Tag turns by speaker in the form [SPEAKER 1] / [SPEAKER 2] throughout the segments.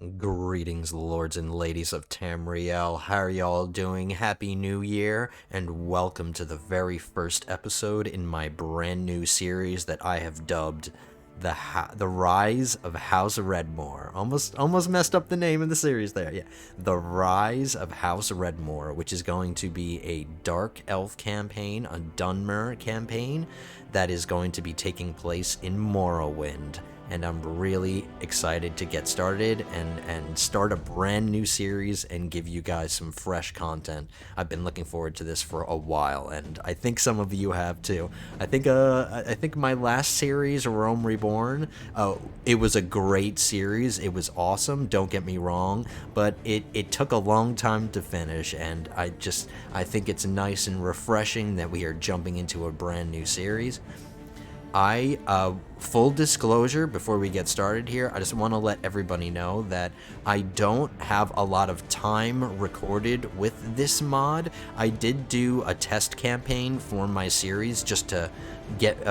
[SPEAKER 1] Greetings, lords and ladies of Tamriel. How are y'all doing? Happy New Year, and welcome to the very first episode in my brand new series that I have dubbed the Rise of House Redmoor. Almost messed up the name of the series there. Yeah, the Rise of House Redmoor, which is going to be a dark elf campaign, a Dunmer campaign that is going to be taking place in Morrowind, and I'm really excited to get started and start a brand new series and give you guys some fresh content. I've been looking forward to this for a while, and I think some of you have too. I think my last series, Rome Reborn, it was a great series. It was awesome. Don't get me wrong, but it took a long time to finish, and I think it's nice and refreshing that we are jumping into a brand new series. Full disclosure before we get started here, I just want to let everybody know that I don't have a lot of time recorded with this mod. I did do a test campaign for my series just to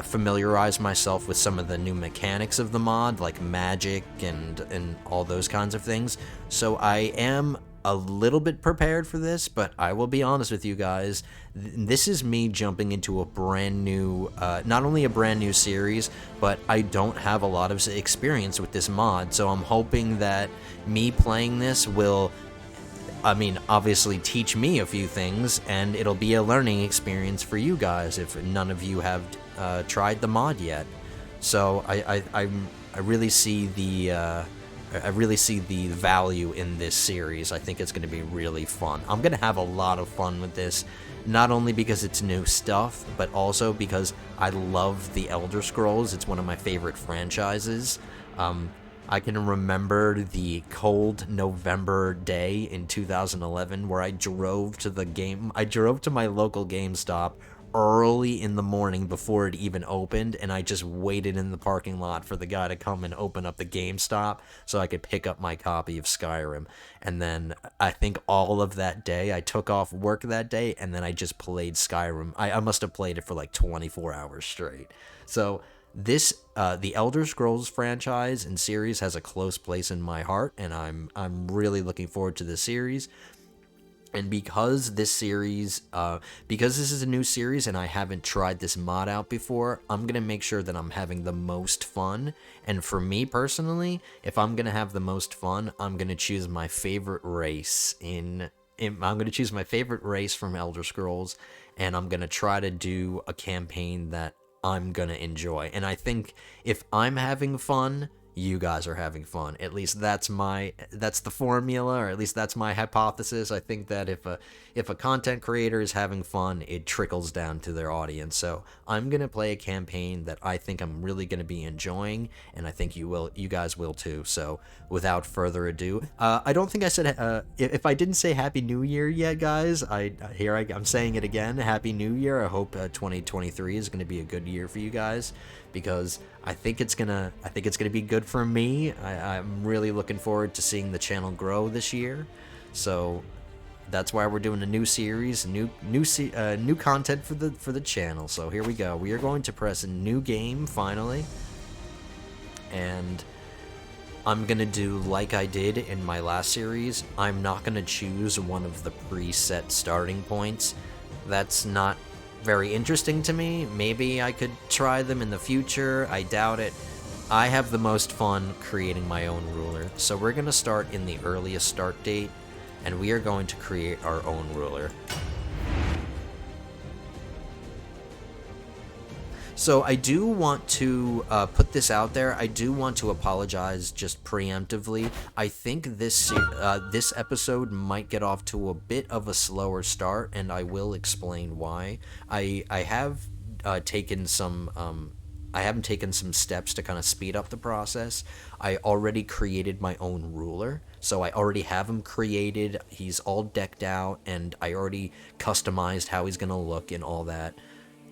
[SPEAKER 1] familiarize myself with some of the new mechanics of the mod, like magic and all those kinds of things. So I am a little bit prepared for this, but I will be honest with you guys. This is me jumping into a brand new, not only a brand new series, but I don't have a lot of experience with this mod. So I'm hoping that me playing this will, obviously teach me a few things, and it'll be a learning experience for you guys if none of you have tried the mod yet. So I really see the value in this series. I think it's going to be really fun. I'm going to have a lot of fun with this, not only because it's new stuff, but also because I love the Elder Scrolls. It's one of my favorite franchises. I can remember the cold November day in 2011 where I drove to my local GameStop early in the morning before it even opened, and I just waited in the parking lot for the guy to come and open up the GameStop so I could pick up my copy of Skyrim. And then I think all of that day, I took off work that day, and then I just played Skyrim. I must have played it for like 24 hours straight. So the Elder Scrolls franchise and series has a close place in my heart, and I'm really looking forward to this series. And because this is a new series and I haven't tried this mod out before, I'm going to make sure that I'm having the most fun. And for me personally, if I'm going to have the most fun, I'm going to choose my favorite race I'm going to choose my favorite race from Elder Scrolls, and I'm going to try to do a campaign that I'm going to enjoy. And I think if I'm having fun, you guys are having fun. At least that's the formula, or at least that's my hypothesis. I think that if a content creator is having fun, it trickles down to their audience. So I'm gonna play a campaign that I think I'm really gonna be enjoying, and I think you guys will too. So without further ado, I don't think I said if I didn't say Happy New Year yet, guys. I'm saying it again. Happy New Year. I hope 2023 is gonna be a good year for you guys, because I think it's gonna be good for me. I'm really looking forward to seeing the channel grow this year. So that's why we're doing a new series, new content for the channel. So here we go. We are going to press a new game finally, and I'm gonna do like I did in my last series. I'm not gonna choose one of the preset starting points. That's not very interesting to me. Maybe I could try them in the future. I doubt it. I have the most fun creating my own ruler. So we're going to start in the earliest start date, and we are going to create our own ruler. So I do want to put this out there. I do want to apologize just preemptively. I think this episode might get off to a bit of a slower start, and I will explain why. I have taken some steps to kind of speed up the process. I already created my own ruler, so I already have him created. He's all decked out, and I already customized how he's gonna look and all that.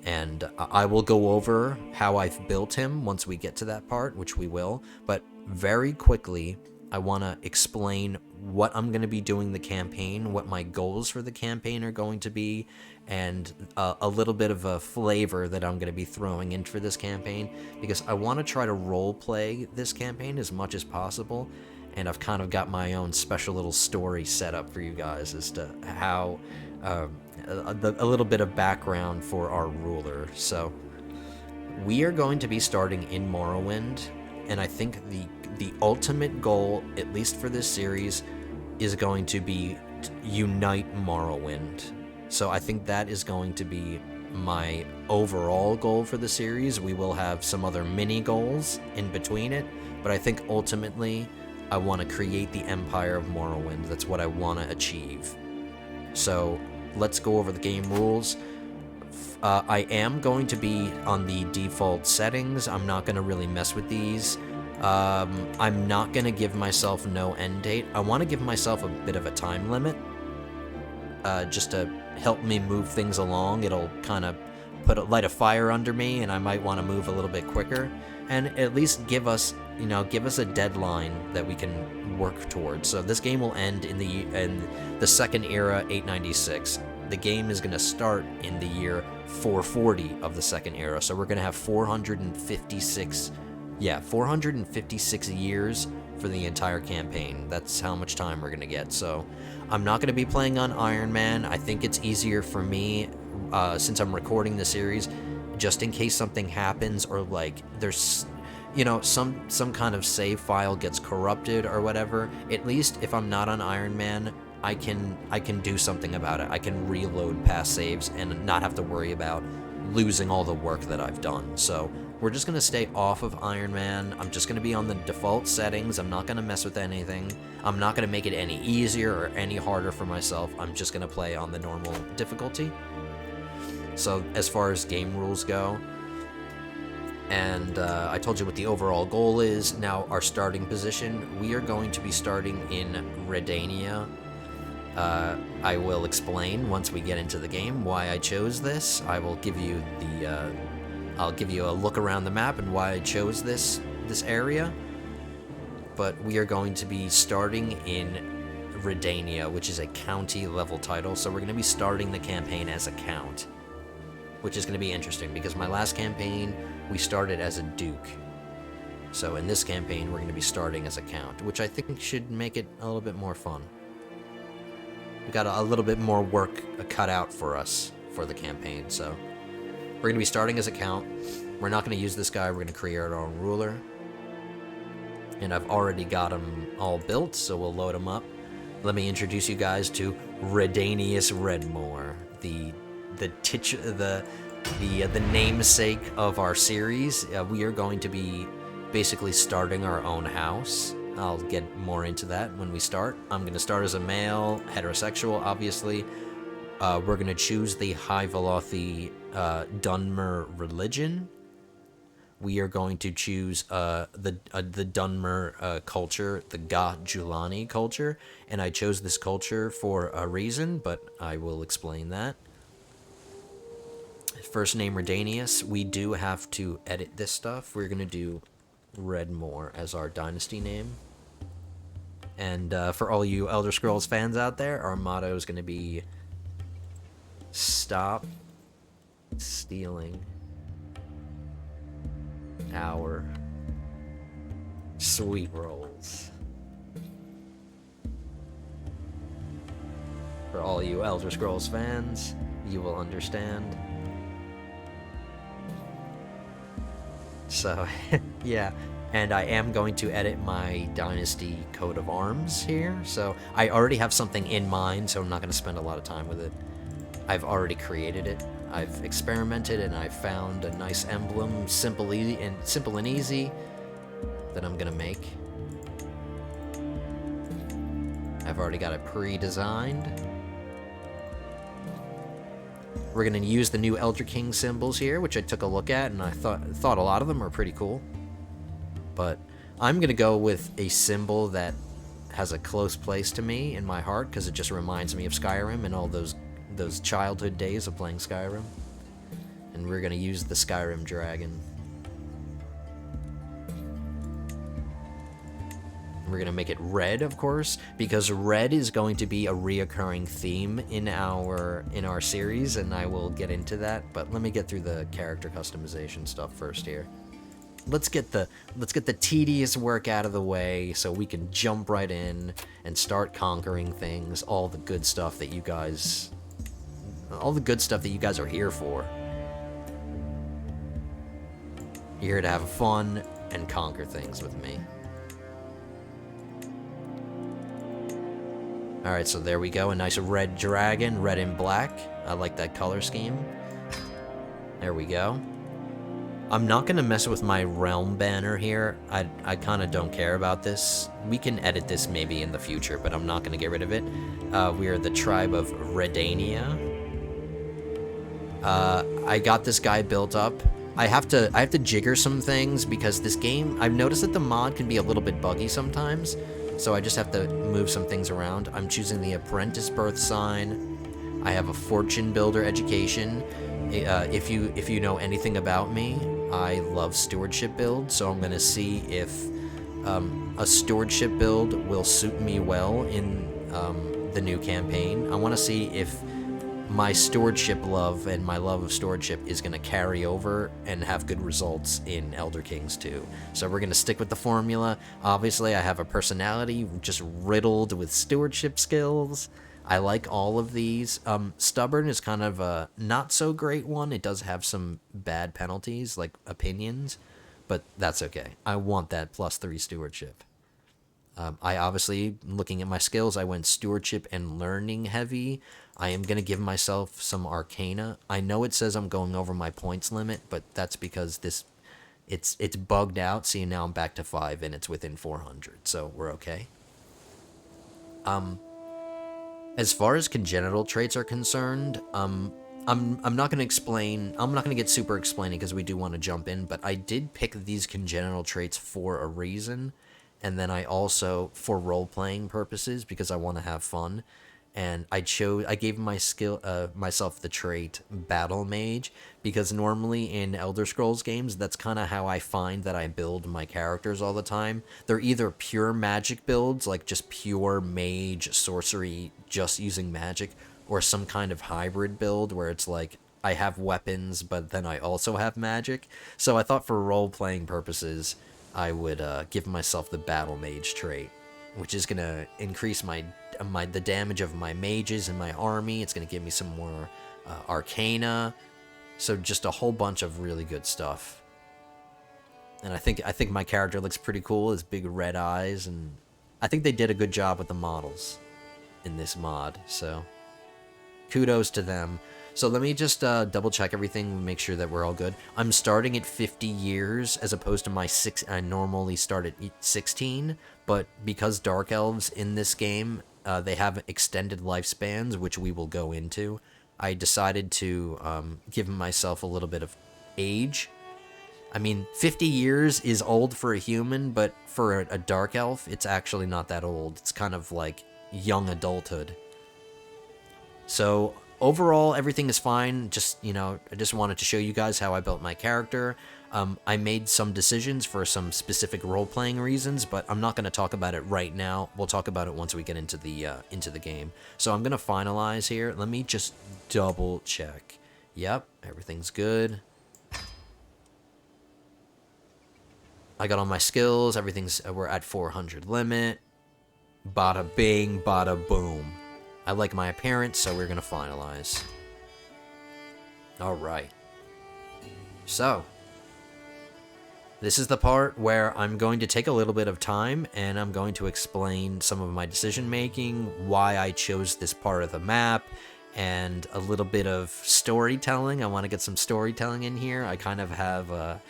[SPEAKER 1] And I will go over how I've built him once we get to that part, which we will. But very quickly, I want to explain what I'm going to be doing the campaign, what my goals for the campaign are going to be, and a little bit of a flavor that I'm going to be throwing in for this campaign, because I want to try to role play this campaign as much as possible. and I've kind of got my own special little story set up for you guys as to how a little bit of background for our ruler. So we are going to be starting in Morrowind, and I think the ultimate goal, at least for this series, is going to be unite Morrowind. So I think that is going to be my overall goal for the series. We will have some other mini goals in between it, but I think ultimately I want to create the Empire of Morrowind. That's what I want to achieve. So let's go over the game rules. I am going to be on the default settings. I'm not going to really mess with these. I'm not going to give myself no end date. I want to give myself a bit of a time limit, just to help me move things along. It'll kind of light a fire under me, and I might want to move a little bit quicker, and at least give us a deadline that we can work towards. So this game will end in the second era, 896. The game is going to start in the year 440 of the second era. So we're going to have 456 years for the entire campaign. That's how much time we're going to get. So I'm not going to be playing on Iron Man. I think it's easier for me, since I'm recording the series, just in case something happens, or like there's some kind of save file gets corrupted or whatever. At least if I'm not on Iron Man, I can do something about it. I can reload past saves and not have to worry about losing all the work that I've done. So we're just going to stay off of Iron Man. I'm just going to be on the default settings. I'm not going to mess with anything. I'm not going to make it any easier or any harder for myself. I'm just going to play on the normal difficulty. So as far as game rules go, and I told you what the overall goal is. Now our starting position, we are going to be starting in Redania. I will explain once we get into the game why I chose this. I will give you I'll give you a look around the map and why I chose this area. But we are going to be starting in Redania, which is a county level title. So we're going to be starting the campaign as a count, which is going to be interesting because my last campaign we started as a duke. So in this campaign we're going to be starting as a count, which I think should make it a little bit more fun. We got a little bit more work cut out for us for the campaign, so we're going to be starting as a count. We're not going to use this guy. We're going to create our own ruler, and I've already got them all built, so we'll load them up. Let me introduce you guys to Redanius Redmoor, the namesake of our series. We are going to be basically starting our own house. I'll get more into that when we start. I'm going to start as a male, heterosexual, obviously. We're going to choose the High Velothi Dunmer religion. We are going to choose the Dunmer culture, the Ga Julani culture, and I chose this culture for a reason, but I will explain that. First name Redanius. We do have to edit this stuff. We're going to do Redmoor as our dynasty name. And for all you Elder Scrolls fans out there, our motto is going to be stop stealing our sweet rolls. For all you Elder Scrolls fans, you will understand. So, yeah. And I am going to edit my Dynasty coat of arms here. So I already have something in mind, so I'm not going to spend a lot of time with it. I've already created it. I've experimented, and I found a nice emblem, simple and easy, that I'm going to make. I've already got it pre-designed. We're going to use the new Elder King symbols here, which I took a look at, and I thought a lot of them are pretty cool. But I'm going to go with a symbol that has a close place to me in my heart, because it just reminds me of Skyrim and all those childhood days of playing Skyrim. And we're going to use the Skyrim dragon. We're going to make it red, of course, because red is going to be a reoccurring theme in our series, and I will get into that. But let me get through the character customization stuff first here. let's get the tedious work out of the way so we can jump right in and start conquering things, all the good stuff that you guys are here for. You're here to have fun and conquer things with me. Alright, so there we go. A nice red dragon, red and black. I like that color scheme. There we go. I'm not going to mess with my realm banner here. I kind of don't care about this. We can edit this maybe in the future, but I'm not going to get rid of it. We are the tribe of Redania. I got this guy built up. I have to jigger some things because this game, I've noticed that the mod can be a little bit buggy sometimes, so I just have to move some things around. I'm choosing the apprentice birth sign. I have a fortune builder education. If you know anything about me, I love stewardship build, so I'm gonna see if a stewardship build will suit me well in the new campaign. I want to see if my stewardship love and my love of stewardship is going to carry over and have good results in Elder Kings 2. So we're going to stick with the formula. Obviously, I have a personality just riddled with stewardship skills. I like all of these. Stubborn is kind of a not so great one. It does have some bad penalties, like opinions, but that's okay. I want that +3 stewardship. I obviously, looking at my skills, I went stewardship and learning heavy. I am going to give myself some arcana. I know it says I'm going over my points limit, but that's because it's bugged out. See, now I'm back to 5 and it's within 400, so we're okay. As far as congenital traits are concerned, I'm not going to get super explaining because we do want to jump in, but I did pick these congenital traits for a reason. And then I also, for role-playing purposes, because I want to have fun, and I gave myself the trait Battle Mage, because normally in Elder Scrolls games, that's kind of how I find that I build my characters all the time. They're either pure magic builds, like just pure mage, sorcery, just using magic, or some kind of hybrid build where it's like, I have weapons, but then I also have magic. So I thought for role-playing purposes, I would give myself the Battle Mage trait, which is going to increase the damage of my mages and my army. It's going to give me some more arcana, so just a whole bunch of really good stuff. And I think my character looks pretty cool, his big red eyes, and I think they did a good job with the models in this mod, so kudos to them. So let me just double check everything, make sure that we're all good. I'm starting at 50 years as opposed to my 6. I normally start at 16, but because Dark Elves in this game, they have extended lifespans, which we will go into. I decided to give myself a little bit of age. I mean, 50 years is old for a human, but for a Dark Elf, it's actually not that old. It's kind of like young adulthood. So overall, everything is fine. Just, I just wanted to show you guys how I built my character. I made some decisions for some specific role-playing reasons, but I'm not going to talk about it right now. We'll talk about it once we get into the game. So I'm going to finalize here. Let me just double check. Yep, everything's good. I got all my skills. We're at 400 limit. Bada bing, bada boom. I like my appearance, so we're going to finalize. Alright. So, this is the part where I'm going to take a little bit of time, and I'm going to explain some of my decision-making, why I chose this part of the map, and a little bit of storytelling. I want to get some storytelling in here. I kind of have a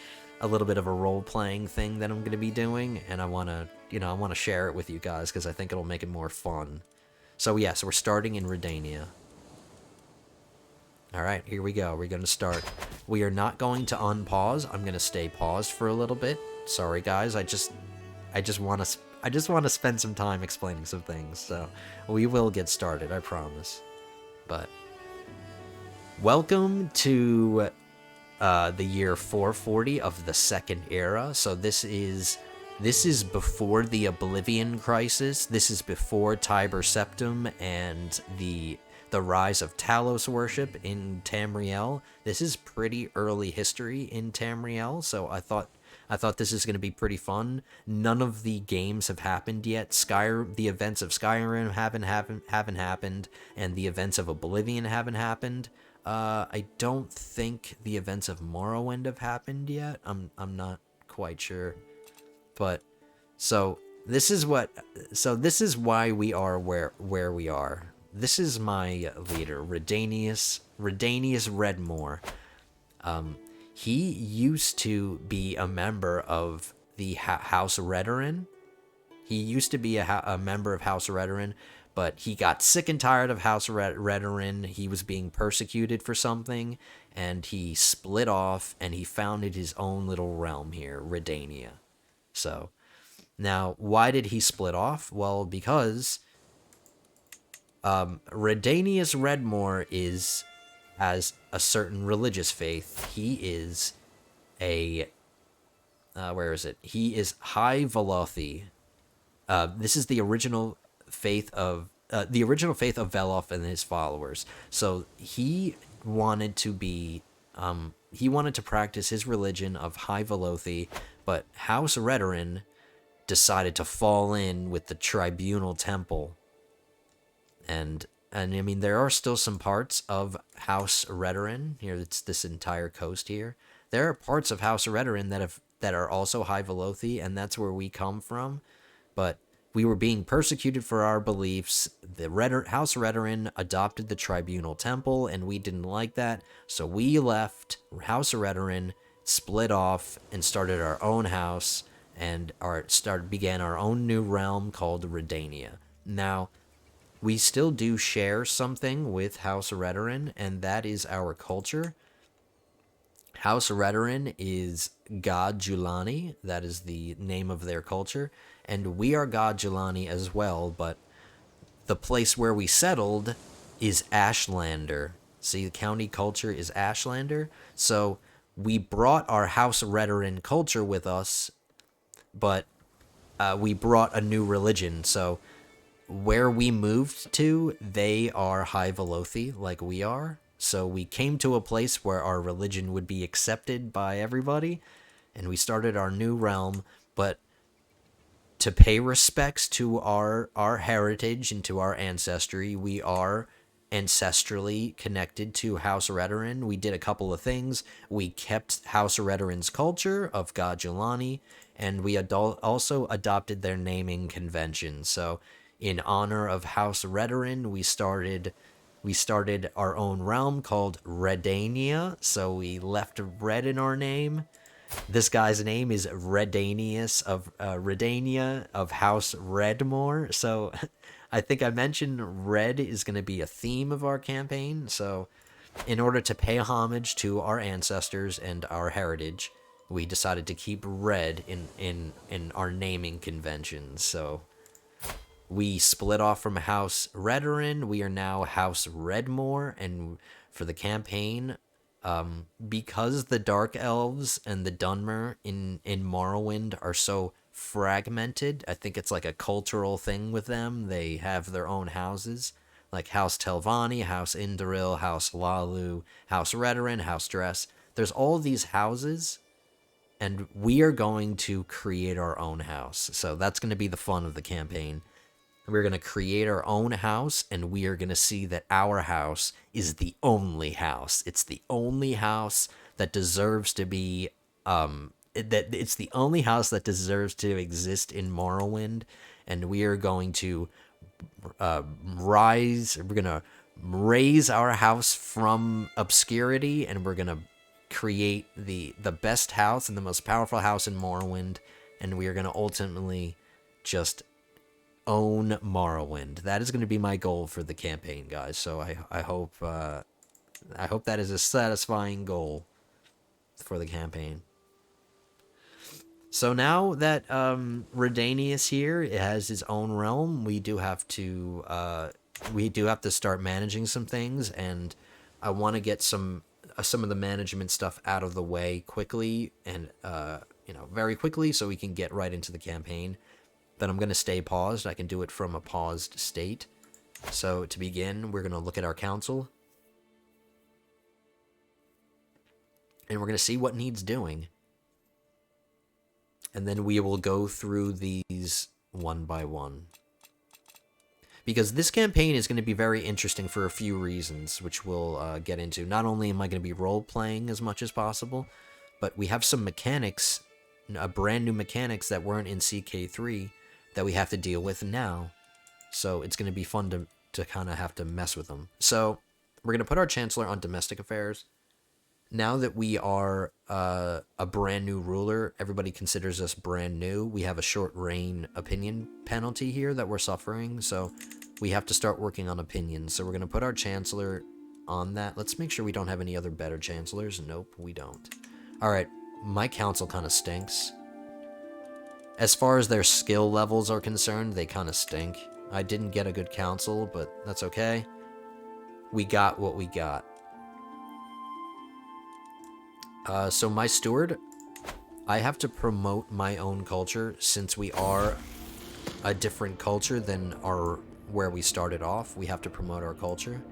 [SPEAKER 1] little bit of a role-playing thing that I'm going to be doing, and I want to share it with you guys, because I think it'll make it more fun. So yeah, so we're starting in Redania. Alright, here we go. We're going to start. We are not going to unpause. I'm going to stay paused for a little bit. Sorry guys, I just want to spend some time explaining some things. So we will get started, I promise. But welcome to the year 440 of the Second Era. So this is before the Oblivion Crisis. This is before Tiber Septim and the rise of Talos worship in Tamriel. This is pretty early history in Tamriel, so I thought I thought this is going to be pretty fun. None of the games have happened yet. The events of Skyrim haven't happened, and the events of Oblivion haven't happened. I don't think the events of Morrowind have happened yet. I'm not quite sure, but so this is why we are where we are. This is my leader, Redanius Redmoor. He used to be a member of the House Redmoor. He used to be a member of House Redmoor, but he got sick and tired of House Redmoor. He was being persecuted for something, and he split off, and he founded his own little realm here, Redania. So, now, why did he split off? Well, because Redanius Redmoor has a certain religious faith. He is a where is it? He is High Velothi. This is the original faith of Veloth and his followers. So he wanted to practice his religion of High Velothi, but House Redmoor decided to fall in with the Tribunal Temple. And I mean, there are still some parts of House Redmoor here. It's this entire coast here. There are parts of House Redmoor that are also High Velothi, and that's where we come from. But we were being persecuted for our beliefs. The House Redmoor adopted the Tribunal Temple, and we didn't like that. So we left House Redmoor, split off, and started our own house, and began our own new realm called Redania. Now, we still do share something with House Redmoor, and that is our culture. House Redmoor is God Julani. That is the name of their culture. And we are God Julani as well, but the place where we settled is Ashlander. See, the county culture is Ashlander. So we brought our House Redmoor culture with us, but we brought a new religion. So where we moved to, they are High Velothi, like we are. So we came to a place where our religion would be accepted by everybody, and we started our new realm. But to pay respects to our heritage and to our ancestry, we are ancestrally connected to House Redmoor. We did a couple of things. We kept House Redmoor's culture of God Julani, and we also adopted their naming convention. So in honor of House Redmoor, we started our own realm called Redania. So we left red in our name. This guy's name is Redanius of Redania of House Redmoor. So I think I mentioned red is going to be a theme of our campaign. So in order to pay homage to our ancestors and our heritage, we decided to keep red in our naming conventions. So we split off from House Redmoor. We are now House Redmoor, and for the campaign, because the Dark Elves and the Dunmer in Morrowind are so fragmented, I think it's like a cultural thing with them. They have their own houses, like House Telvanni, House Indoril, House Lalu, House Redmoor, House Dress. There's all these houses, and we are going to create our own house. So that's going to be the fun of the campaign. We're going to create our own house, and we are going to see that our house is the only house. It's the only house that deserves to be, it's the only house that deserves to exist in Morrowind, and we are going to raise our house from obscurity, and we're going to create the best house and the most powerful house in Morrowind, and we are going to ultimately just own Morrowind. That is going to be my goal for the campaign, guys. So I hope that is a satisfying goal for the campaign. So now that Redanius here has his own realm, we do have to start managing some things, and I want to get some of the management stuff out of the way quickly, and very quickly, so we can get right into the campaign. Then I'm going to stay paused. I can do it from a paused state. So to begin, we're going to look at our council, and we're going to see what needs doing. And then we will go through these one by one. Because this campaign is going to be very interesting for a few reasons, which we'll get into. Not only am I going to be role-playing as much as possible, but we have some mechanics, brand new mechanics that weren't in CK3 that we have to deal with now. So it's going to be fun to kind of have to mess with them. So we're going to put our Chancellor on Domestic Affairs. Now that we are a brand new ruler, everybody considers us brand new. We have a short reign opinion penalty here that we're suffering, so we have to start working on opinions. So we're going to put our Chancellor on that. Let's make sure we don't have any other better Chancellors. Nope, we don't. Alright, my council kind of stinks. As far as their skill levels are concerned, they kind of stink. I didn't get a good council, but that's okay. We got what we got. So my steward, I have to promote my own culture since we are a different culture than where we started off. We have to promote our culture.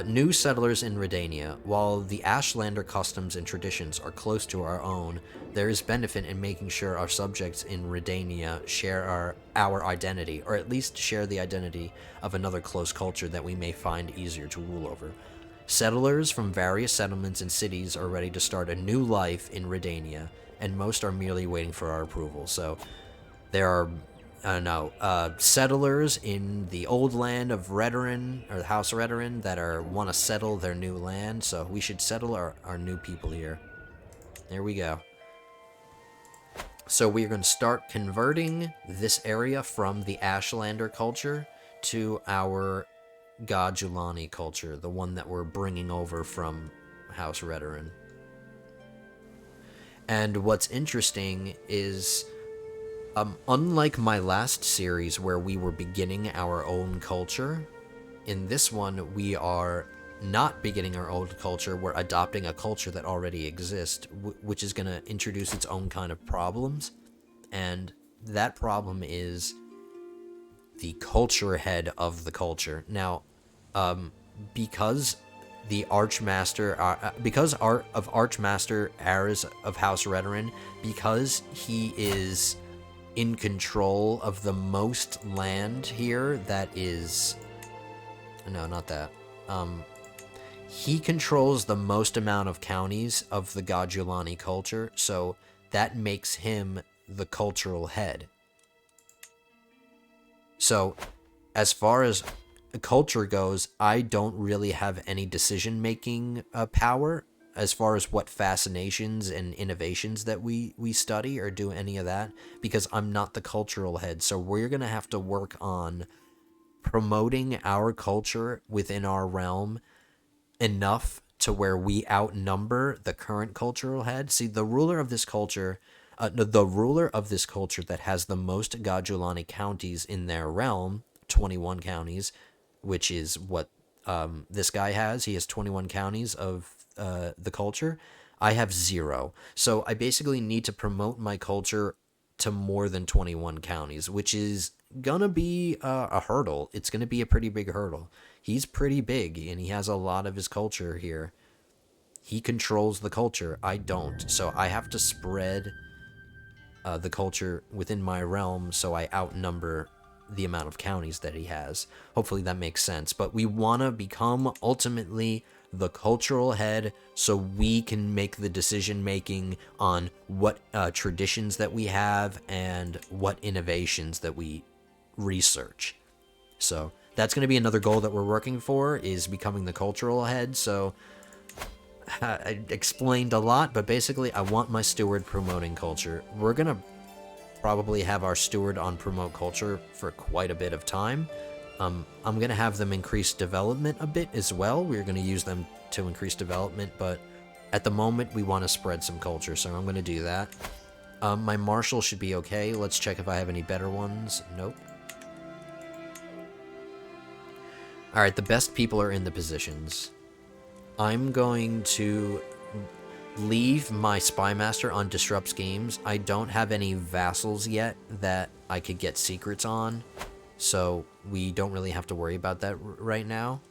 [SPEAKER 1] New settlers in Redania. While the Ashlander customs and traditions are close to our own, there is benefit in making sure our subjects in Redania share our identity, or at least share the identity of another close culture that we may find easier to rule over. Settlers from various settlements and cities are ready to start a new life in Redania, and most are merely waiting for our approval. So there are settlers in the old land of Redoran, or the House Redmoor, that want to settle their new land, so we should settle our new people here. There we go. So we're going to start converting this area from the Ashlander culture to our Gajulani culture, the one that we're bringing over from House Redmoor. And what's interesting is, unlike my last series where we were beginning our own culture, in this one we are not beginning our own culture, we're adopting a culture that already exists, which is going to introduce its own kind of problems, and that problem is the culture head of the culture. Now, because the Archmaster, because Archmaster Ares of House Redmoor, because he is in control of the most land here, that is, no, not that, he controls the most amount of counties of the Gajulani culture, so that makes him the cultural head. So, as far as culture goes, I don't really have any decision-making power as far as what fascinations and innovations that we study or do any of that, because I'm not the cultural head. So we're going to have to work on promoting our culture within our realm enough to where we outnumber the current cultural head. See, the ruler of this culture, that has the most Gajulani counties in their realm, 21 counties, which is what this guy has. He has 21 counties of the culture. I have 0. So I basically need to promote my culture to more than 21 counties, which is gonna be a hurdle. It's gonna be a pretty big hurdle. He's pretty big, and he has a lot of his culture here. He controls the culture. I don't. So I have to spread the culture within my realm so I outnumber the amount of counties that he has. Hopefully that makes sense. But we want to become ultimately the cultural head so we can make the decision making on what traditions that we have and what innovations that we research. So that's going to be another goal that we're working for, is becoming the cultural head. So I explained a lot, but basically I want my steward promoting culture. We're going to probably have our steward on promote culture for quite a bit of time. I'm going to have them increase development a bit as well. We're going to use them to increase development, but at the moment we want to spread some culture, so I'm going to do that. My marshal should be okay. Let's check if I have any better ones. Nope. Alright, the best people are in the positions. I'm going to leave my Spymaster on Disrupt Schemes. I don't have any vassals yet that I could get secrets on, so we don't really have to worry about that right now.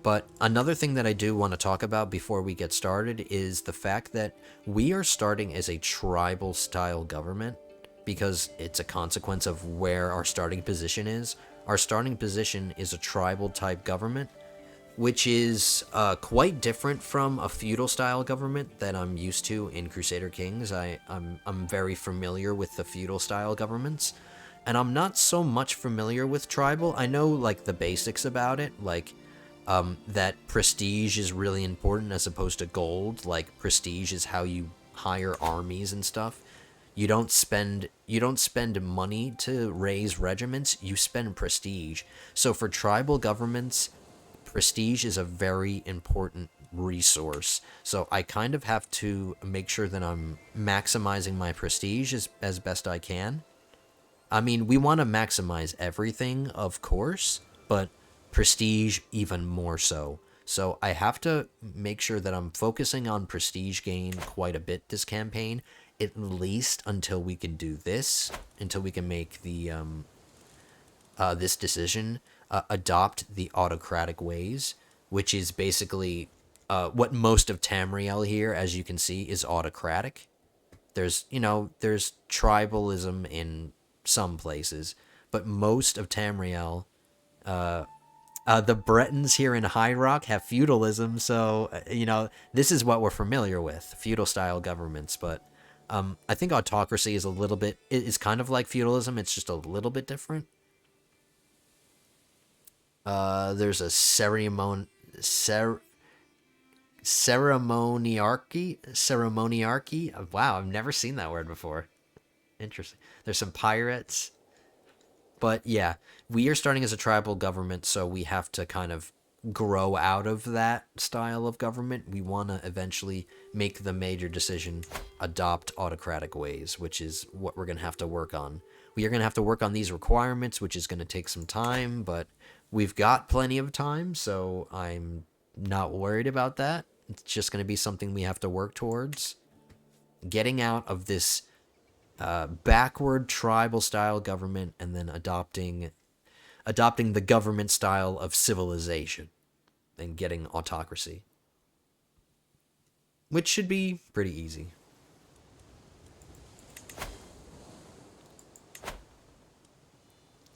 [SPEAKER 1] But another thing that I do want to talk about before we get started is the fact that we are starting as a tribal style government because it's a consequence of where our starting position is. Our starting position is a tribal type government, which is quite different from a feudal style government that I'm used to in Crusader Kings. I'm very familiar with the feudal style governments, and I'm not so much familiar with tribal. I know like the basics about it, like that prestige is really important as opposed to gold. Like prestige is how you hire armies and stuff. You don't spend money to raise regiments, you spend prestige. So for tribal governments, prestige is a very important resource. So I kind of have to make sure that I'm maximizing my prestige as best I can. I mean, we want to maximize everything, of course, but prestige even more so. So I have to make sure that I'm focusing on prestige gain quite a bit this campaign, at least until we can do this, until we can make the this decision, adopt the autocratic ways, which is basically what most of Tamriel here, as you can see, is autocratic. There's tribalism in some places, but most of Tamriel, the Bretons here in High Rock have feudalism, so, this is what we're familiar with, feudal style governments, but I think autocracy is is kind of like feudalism, it's just a little bit different. There's a ceremoniarchy. Wow, I've never seen that word before. Interesting. There's some pirates. But yeah, we are starting as a tribal government, so we have to kind of grow out of that style of government. We want to eventually make the major decision, adopt autocratic ways, which is what we're going to have to work on. We are going to have to work on these requirements, which is going to take some time, but we've got plenty of time, so I'm not worried about that. It's just going to be something we have to work towards. Getting out of this backward tribal style government and then adopting the government style of civilization and getting autocracy, which should be pretty easy.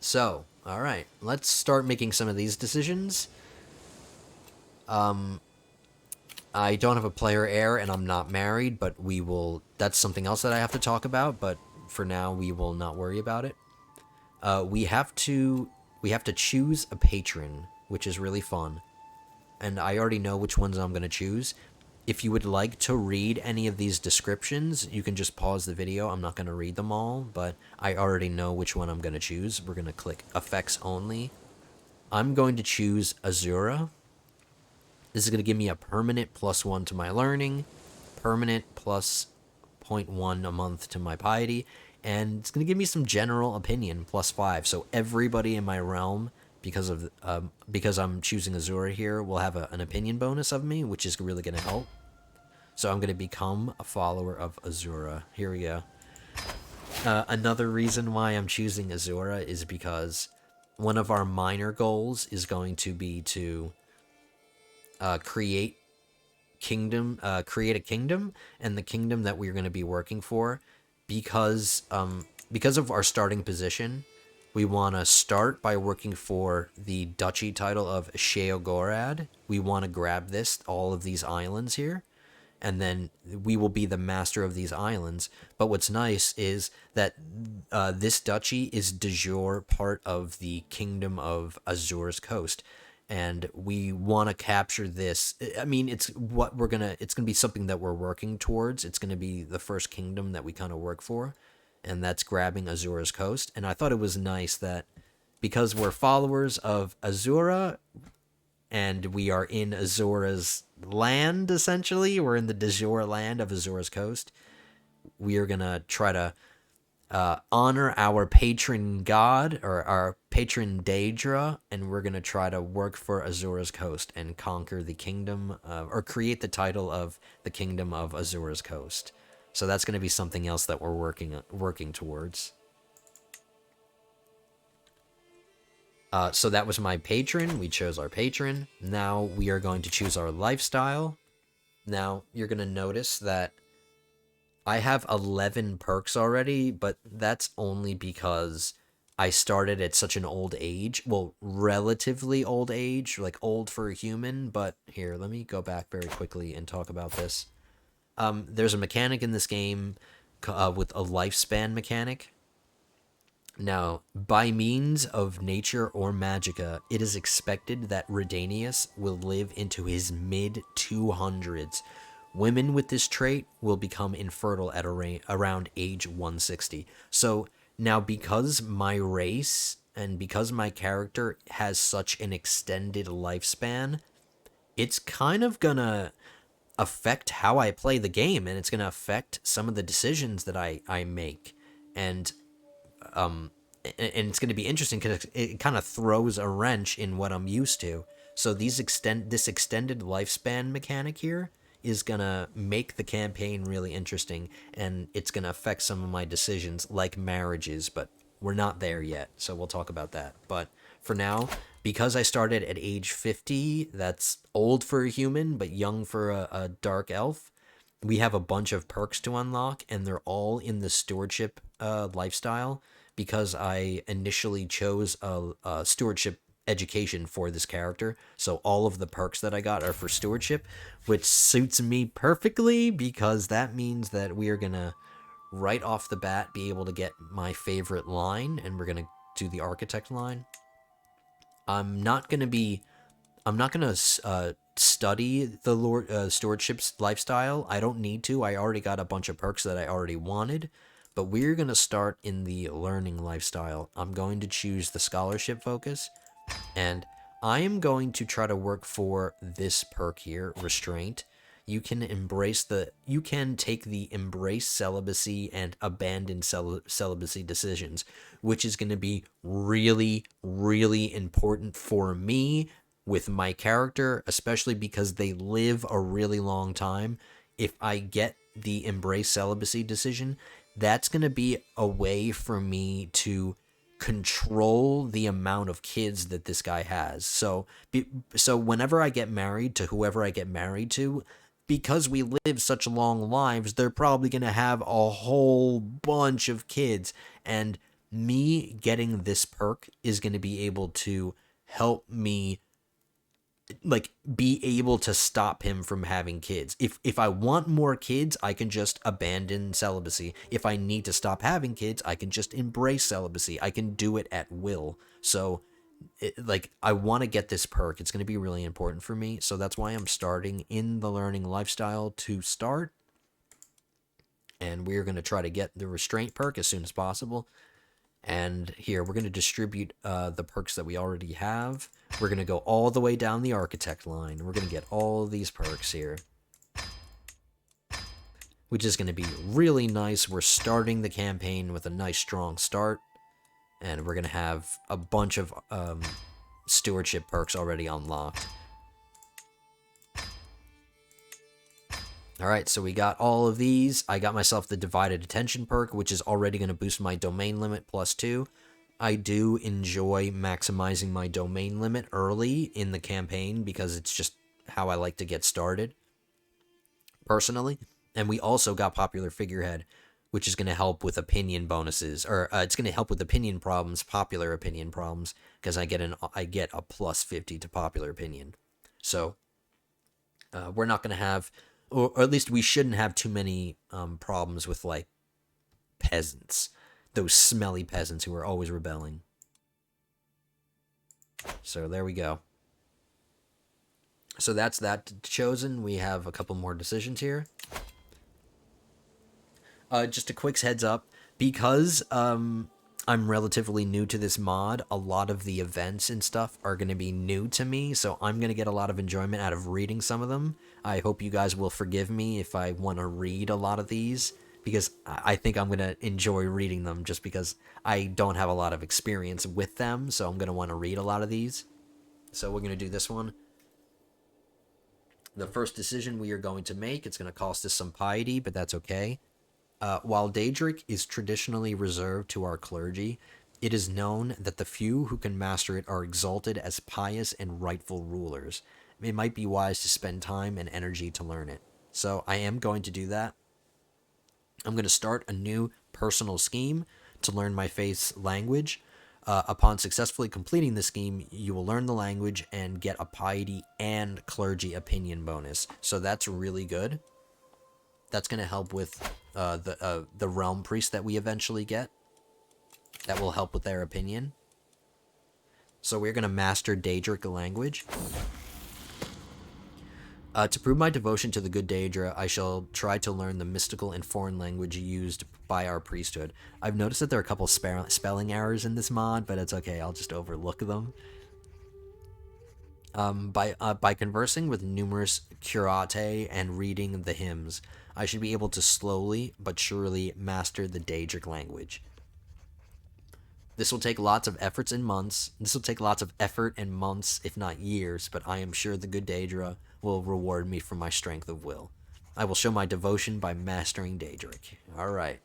[SPEAKER 1] So, all right, let's start making some of these decisions. I don't have a player heir and I'm not married, but that's something else that I have to talk about, but for now we will not worry about it. We have to choose a patron, which is really fun. And I already know which ones I'm going to choose. If you would like to read any of these descriptions, you can just pause the video. I'm not going to read them all, but I already know which one I'm going to choose. We're going to click effects only. I'm going to choose Azura. This is going to give me a permanent +1 to my learning, permanent plus 0.1 a month to my piety, and it's going to give me some general opinion +5. So everybody in my realm, because I'm choosing Azura here, will have an opinion bonus of me, which is really going to help. So I'm going to become a follower of Azura. Here we go. Another reason why I'm choosing Azura is because one of our minor goals is going to be to create a kingdom, and the kingdom that we're going to be working for, because of our starting position, we want to start by working for the duchy title of Sheogorad. We want to grab all of these islands here, and then we will be the master of these islands. But what's nice is that this duchy is de jure part of the kingdom of Azur's Coast, and we want to capture this. I mean, it's going to be something that we're working towards. It's going to be the first kingdom that we kind of work for, and that's grabbing Azura's Coast. And I thought it was nice that because we're followers of Azura and we are in Azura's land, essentially, we're in the de jure land of Azura's Coast, we are going to try to honor our patron god, or our patron Daedra, and we're going to try to work for Azura's Coast and conquer the kingdom, or create the title of the kingdom of Azura's Coast. So that's going to be something else that we're working towards. So that was my patron. We chose our patron. Now we are going to choose our lifestyle. Now you're going to notice that I have 11 perks already, but that's only because I started at such an old age. Well, relatively old age, like old for a human. But here, let me go back very quickly and talk about this. There's a mechanic in this game with a lifespan mechanic. Now, by means of nature or magicka, it is expected that Redanius will live into his mid 200s. Women with this trait will become infertile at around age 160. So now, because my race and because my character has such an extended lifespan, it's kind of gonna affect how I play the game, and it's gonna affect some of the decisions that I make. And and it's going to be interesting because it kind of throws a wrench in what I'm used to. So this extended lifespan mechanic here is going to make the campaign really interesting, and it's going to affect some of my decisions, like marriages, but we're not there yet, so we'll talk about that. But for now, because I started at age 50, that's old for a human, but young for a dark elf, we have a bunch of perks to unlock, and they're all in the stewardship lifestyle, because I initially chose a stewardship education for this character. So all of the perks that I got are for stewardship, which suits me perfectly because that means that we are going to, right off the bat, be able to get my favorite line, and we're going to do the architect line. I'm not going to study the stewardship's lifestyle. I don't need to. I already got a bunch of perks that I already wanted. But we're going to start in the learning lifestyle. I'm going to choose the scholarship focus, and I am going to try to work for this perk here, restraint. You can take the embrace celibacy and abandon celibacy decisions, which is going to be really, really important for me with my character, especially because they live a really long time. If I get the embrace celibacy decision, that's going to be a way for me to control the amount of kids that this guy has. So whenever I get married to whoever I get married to, because we live such long lives, they're probably going to have a whole bunch of kids. And me getting this perk is going to be able to help me, like, be able to stop him from having kids. If I want more kids, I can just abandon celibacy. If I need to stop having kids, I can just embrace celibacy. I can do it at will. So I want to get this perk. It's going to be really important for me. So that's why I'm starting in the learning lifestyle to start. And we're going to try to get the restraint perk as soon as possible. And here, we're going to distribute the perks that we already have. We're going to go all the way down the architect line. We're going to get all these perks here, which is going to be really nice. We're starting the campaign with a nice, strong start. And we're going to have a bunch of stewardship perks already unlocked. Alright, so we got all of these. I got myself the divided attention perk, which is already going to boost my domain limit +2. I do enjoy maximizing my domain limit early in the campaign because it's just how I like to get started, personally. And we also got popular figurehead, which is going to help with opinion bonuses, or it's going to help with opinion problems, popular opinion problems, because I get a +50 to popular opinion. So we're not going to have, or at least we shouldn't have too many problems with, like, peasants. Those smelly peasants who are always rebelling. So there we go. So that's that chosen. We have a couple more decisions here. Just a quick heads up, because I'm relatively new to this mod, a lot of the events and stuff are going to be new to me, so I'm going to get a lot of enjoyment out of reading some of them. I hope you guys will forgive me if I want to read a lot of these, because I think I'm going to enjoy reading them just because I don't have a lot of experience with them, so I'm going to want to read a lot of these. So we're going to do this one. The first decision we are going to make, it's going to cost us some piety, but that's okay. While Daedric is traditionally reserved to our clergy, It is known that the few who can master it are exalted as pious and rightful rulers. It might be wise to spend time and energy to learn it. So I am going to do that. I'm going to start a new personal scheme to learn my faith's language. Upon successfully completing the scheme, you will learn the language and get a piety and clergy opinion bonus. So that's really good. That's going to help with the realm priest that we eventually get. That will help with their opinion. So we're going to master Daedric language. To prove my devotion to the good Daedra, I shall try to learn the mystical and foreign language used by our priesthood. I've noticed that there are a couple spelling errors in this mod, but it's okay, I'll just overlook them. By conversing with numerous curate and reading the hymns, I should be able to slowly but surely master the Daedric language. This will take lots of efforts and months. This will take lots of effort and months, if not years, but I am sure the good Daedra will reward me for my strength of will. I will show my devotion by mastering Daedric. Alright.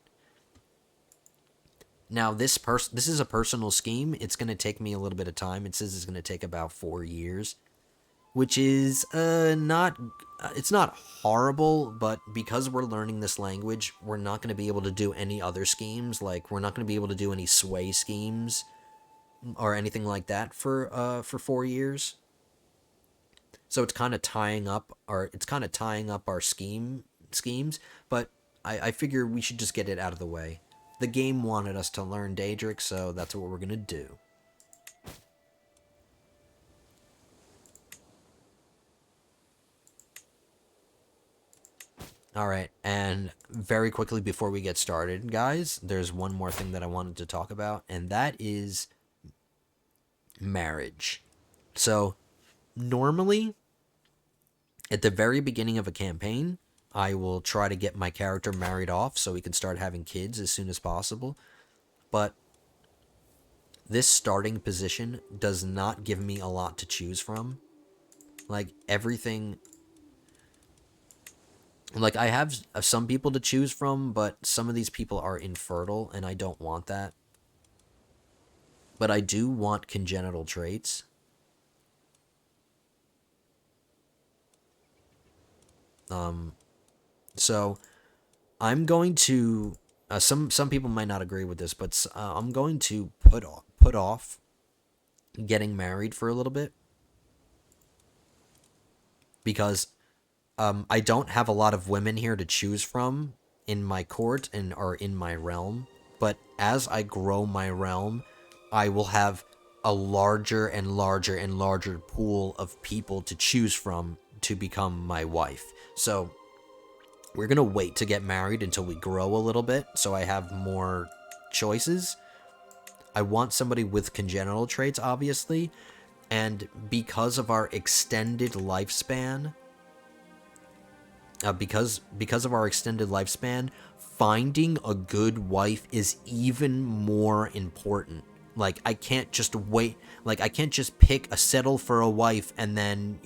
[SPEAKER 1] Now, this is a personal scheme. It's going to take me a little bit of time. It says it's going to take about 4 years, which is it's not horrible, but because we're learning this language, we're not going to be able to do any other schemes. Like, we're not going to be able to do any sway schemes or anything like that for 4 years. So it's kind of tying up our schemes, but I figure we should just get it out of the way. The game wanted us to learn Daedric, so that's what we're going to do. Alright, and very quickly before we get started, guys, there's one more thing that I wanted to talk about, and that is marriage. So, normally, at the very beginning of a campaign, I will try to get my character married off so we can start having kids as soon as possible. But this starting position does not give me a lot to choose from. Like, everything... Like, I have some people to choose from, but some of these people are infertile, and I don't want that. But I do want congenital traits. So I'm going to some people might not agree with this, but I'm going to put off getting married for a little bit because I don't have a lot of women here to choose from in my court or in my realm. But as I grow my realm, I will have a larger and larger and larger pool of people to choose from to become my wife. So we're going to wait to get married until we grow a little bit, so I have more choices. I want somebody with congenital traits, obviously, and because of our extended lifespan, finding a good wife is even more important. Like, I can't just wait. Like, I can't just settle for a wife and then,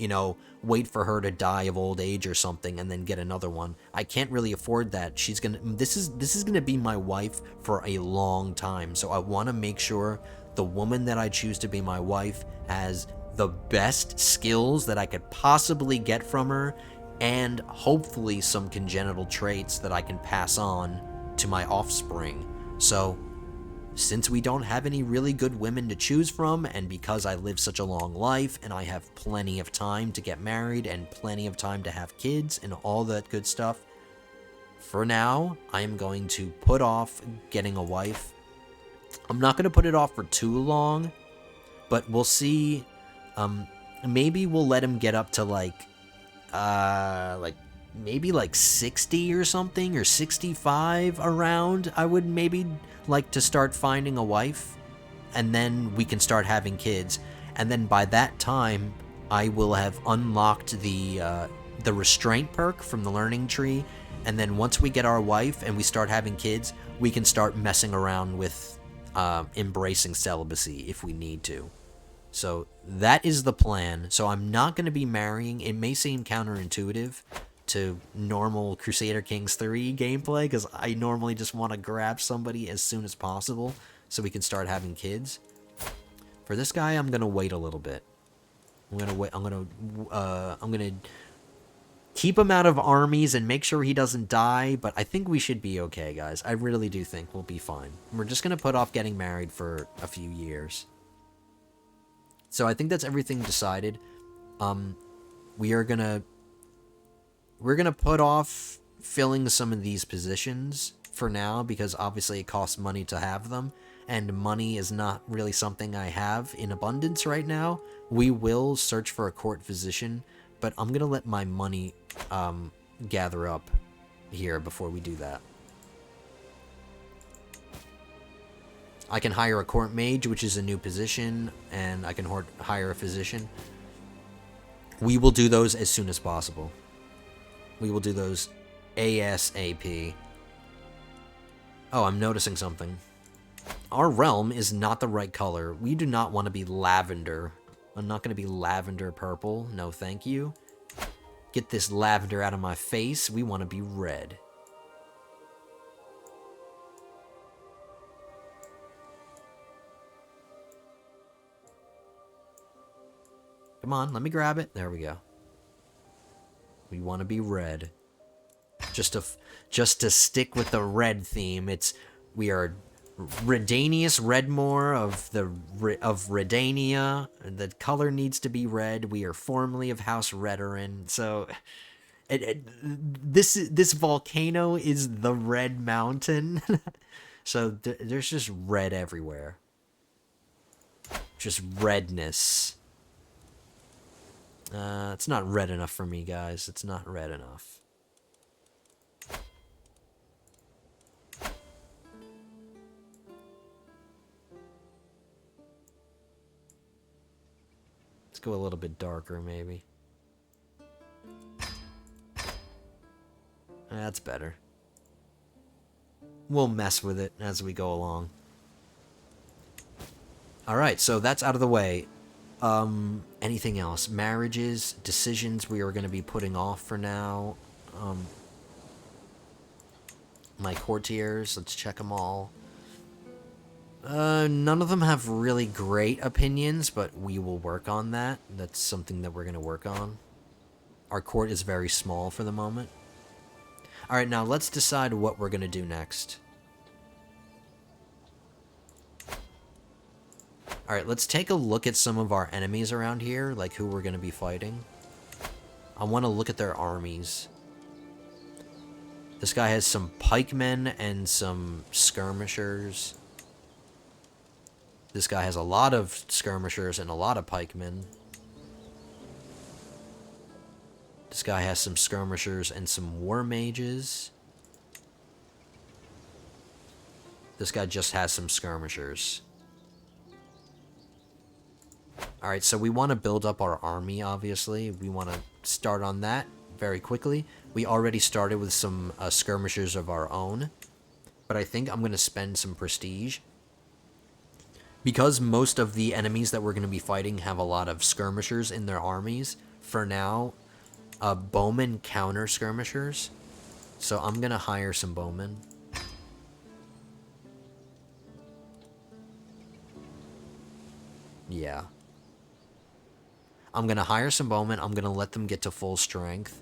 [SPEAKER 1] wait for her to die of old age or something and then get another one. I can't really afford that. This is gonna be my wife for a long time. So I want to make sure the woman that I choose to be my wife has the best skills that I could possibly get from her, and hopefully some congenital traits that I can pass on to my offspring. So, since we don't have any really good women to choose from, and because I live such a long life, and I have plenty of time to get married, and plenty of time to have kids, and all that good stuff, for now, I am going to put off getting a wife. I'm not going to put it off for too long, but we'll see. Maybe we'll let him get up to maybe 60 or something, or 65 around. I would maybe like to start finding a wife, and then we can start having kids. And then by that time, I will have unlocked the restraint perk from the learning tree. And then once we get our wife and we start having kids, we can start messing around with embracing celibacy if we need to. So that is the plan. So I'm not going to be marrying. It may seem counterintuitive to normal Crusader Kings 3 gameplay, because I normally just want to grab somebody as soon as possible. so we can start having kids. For this guy, I'm gonna wait a little bit. I'm gonna keep him out of armies and make sure he doesn't die, but I think we should be okay, guys. I really do think we'll be fine. We're just gonna put off getting married for a few years. So I think that's everything decided. We're gonna put off filling some of these positions for now, because obviously it costs money to have them, and money is not really something I have in abundance right now. We will search for a court physician, but I'm gonna let my money gather up here before we do that. I can hire a court mage, which is a new position, and I can hire a physician. We will do those as soon as possible. We will do those ASAP. Oh, I'm noticing something. Our realm is not the right color. We do not want to be lavender. I'm not going to be lavender purple. No, thank you. Get this lavender out of my face. We want to be red. Come on, let me grab it. There we go. We want to be red. Just to stick with the red theme. We are Redanius Redmoor of Redania. The color needs to be red. We are formerly of House Redmoor. So this volcano is the Red Mountain. So there's just red everywhere. Just redness. It's not red enough for me, guys. It's not red enough. Let's go a little bit darker, maybe. That's better. We'll mess with it as we go along. Alright, so that's out of the way. Anything else? Marriages, decisions we are going to be putting off for now. My courtiers, let's check them all. None of them have really great opinions, but we will work on that. That's something that we're going to work on. Our court is very small for the moment. Alright, now let's decide what we're going to do next. Alright, let's take a look at some of our enemies around here, like who we're going to be fighting. I want to look at their armies. This guy has some pikemen and some skirmishers. This guy has a lot of skirmishers and a lot of pikemen. This guy has some skirmishers and some war mages. This guy just has some skirmishers. Alright, so we want to build up our army, obviously. We want to start on that very quickly. We already started with some skirmishers of our own. But I think I'm going to spend some prestige. Because most of the enemies that we're going to be fighting have a lot of skirmishers in their armies, for now, bowmen counter skirmishers. So I'm going to hire some bowmen. Yeah. I'm going to hire some bowmen. I'm going to let them get to full strength.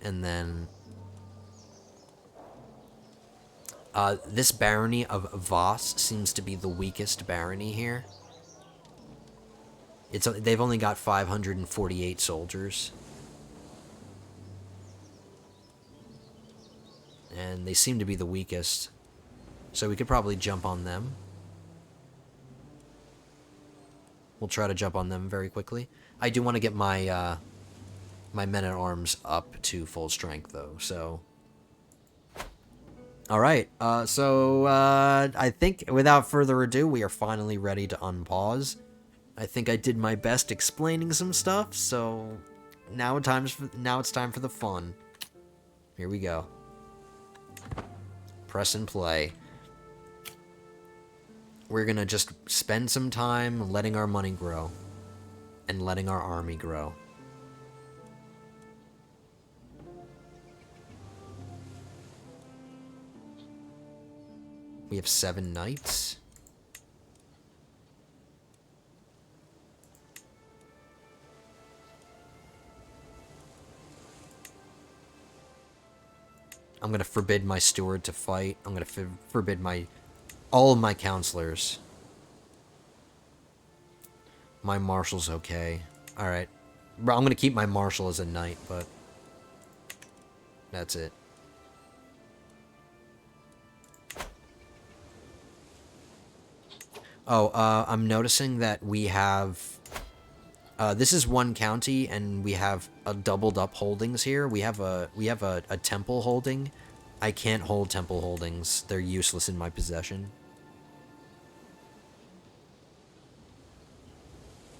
[SPEAKER 1] And then... this barony of Voss seems to be the weakest barony here. They've only got 548 soldiers. And they seem to be the weakest. So we could probably jump on them. We'll try to jump on them very quickly. I do want to get my my men-at-arms up to full strength, though, so... Alright, I think, without further ado, we are finally ready to unpause. I think I did my best explaining some stuff, so... Now it's time for the fun. Here we go. Press and play. We're gonna just spend some time letting our money grow. And letting our army grow. We have 7 knights. I'm gonna forbid my steward to fight. I'm gonna forbid all of my counselors. My marshal's okay. Alright. I'm gonna keep my marshal as a knight, but that's it. Oh, I'm noticing that we have... this is one county, and we have a doubled up holdings here. We have a temple holding. I can't hold temple holdings. They're useless in my possession.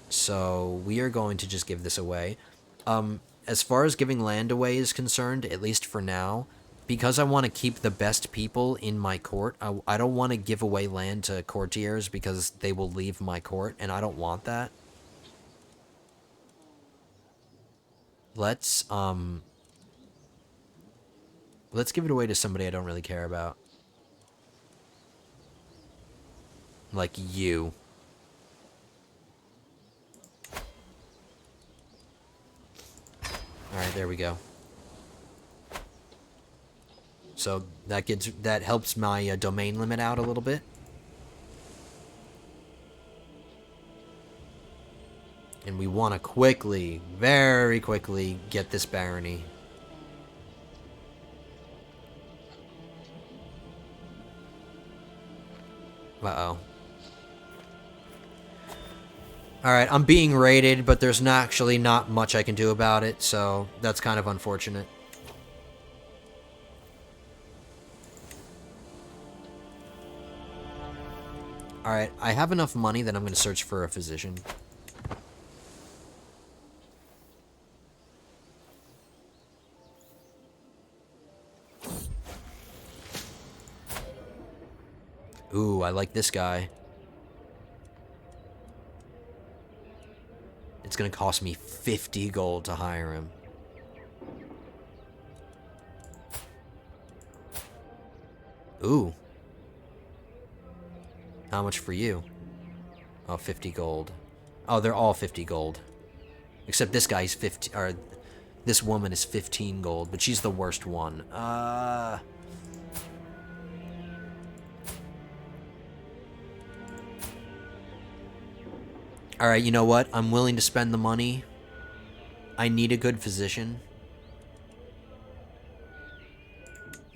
[SPEAKER 1] So we are going to just give this away. As far as giving land away is concerned, at least for now, because I want to keep the best people in my court, I don't want to give away land to courtiers because they will leave my court, and I don't want that. Let's give it away to somebody I don't really care about. Like you. Alright, there we go. So that helps my domain limit out a little bit. And we want to quickly, very quickly, get this barony. Uh-oh. Alright, I'm being raided, but there's actually not much I can do about it, so that's kind of unfortunate. Alright, I have enough money that I'm going to search for a physician. Ooh, I like this guy. It's gonna cost me 50 gold to hire him. Ooh. How much for you? Oh, 50 gold. Oh, they're all 50 gold. Except this guy's 50, or this woman is 15 gold, but she's the worst one. Alright, you know what? I'm willing to spend the money. I need a good physician.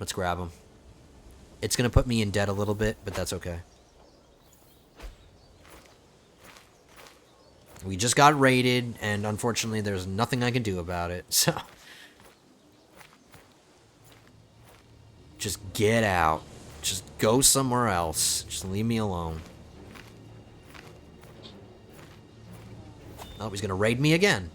[SPEAKER 1] Let's grab him. It's gonna put me in debt a little bit, but that's okay. We just got raided, and unfortunately there's nothing I can do about it, so... Just get out. Just go somewhere else. Just leave me alone. Oh, he's gonna raid me again.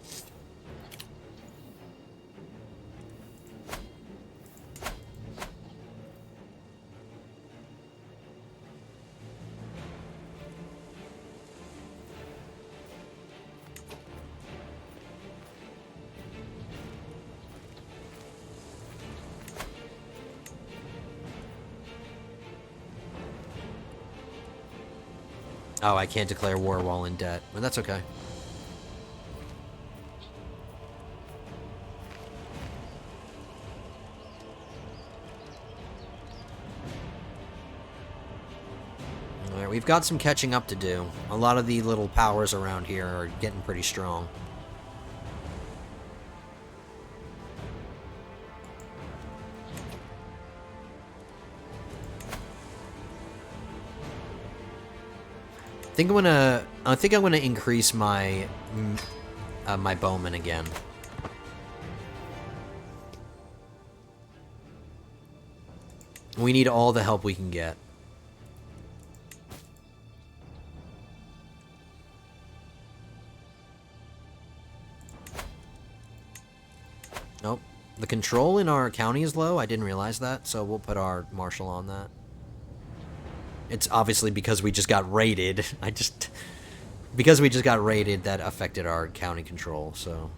[SPEAKER 1] Oh, I can't declare war while in debt, but that's okay. Alright, we've got some catching up to do. A lot of the little powers around here are getting pretty strong. I think I'm gonna increase my my bowman again. We need all the help we can get. Nope. The control in our county is low. I didn't realize that, so we'll put our marshal on that. It's obviously because we just got raided. Because we just got raided, that affected our county control, so...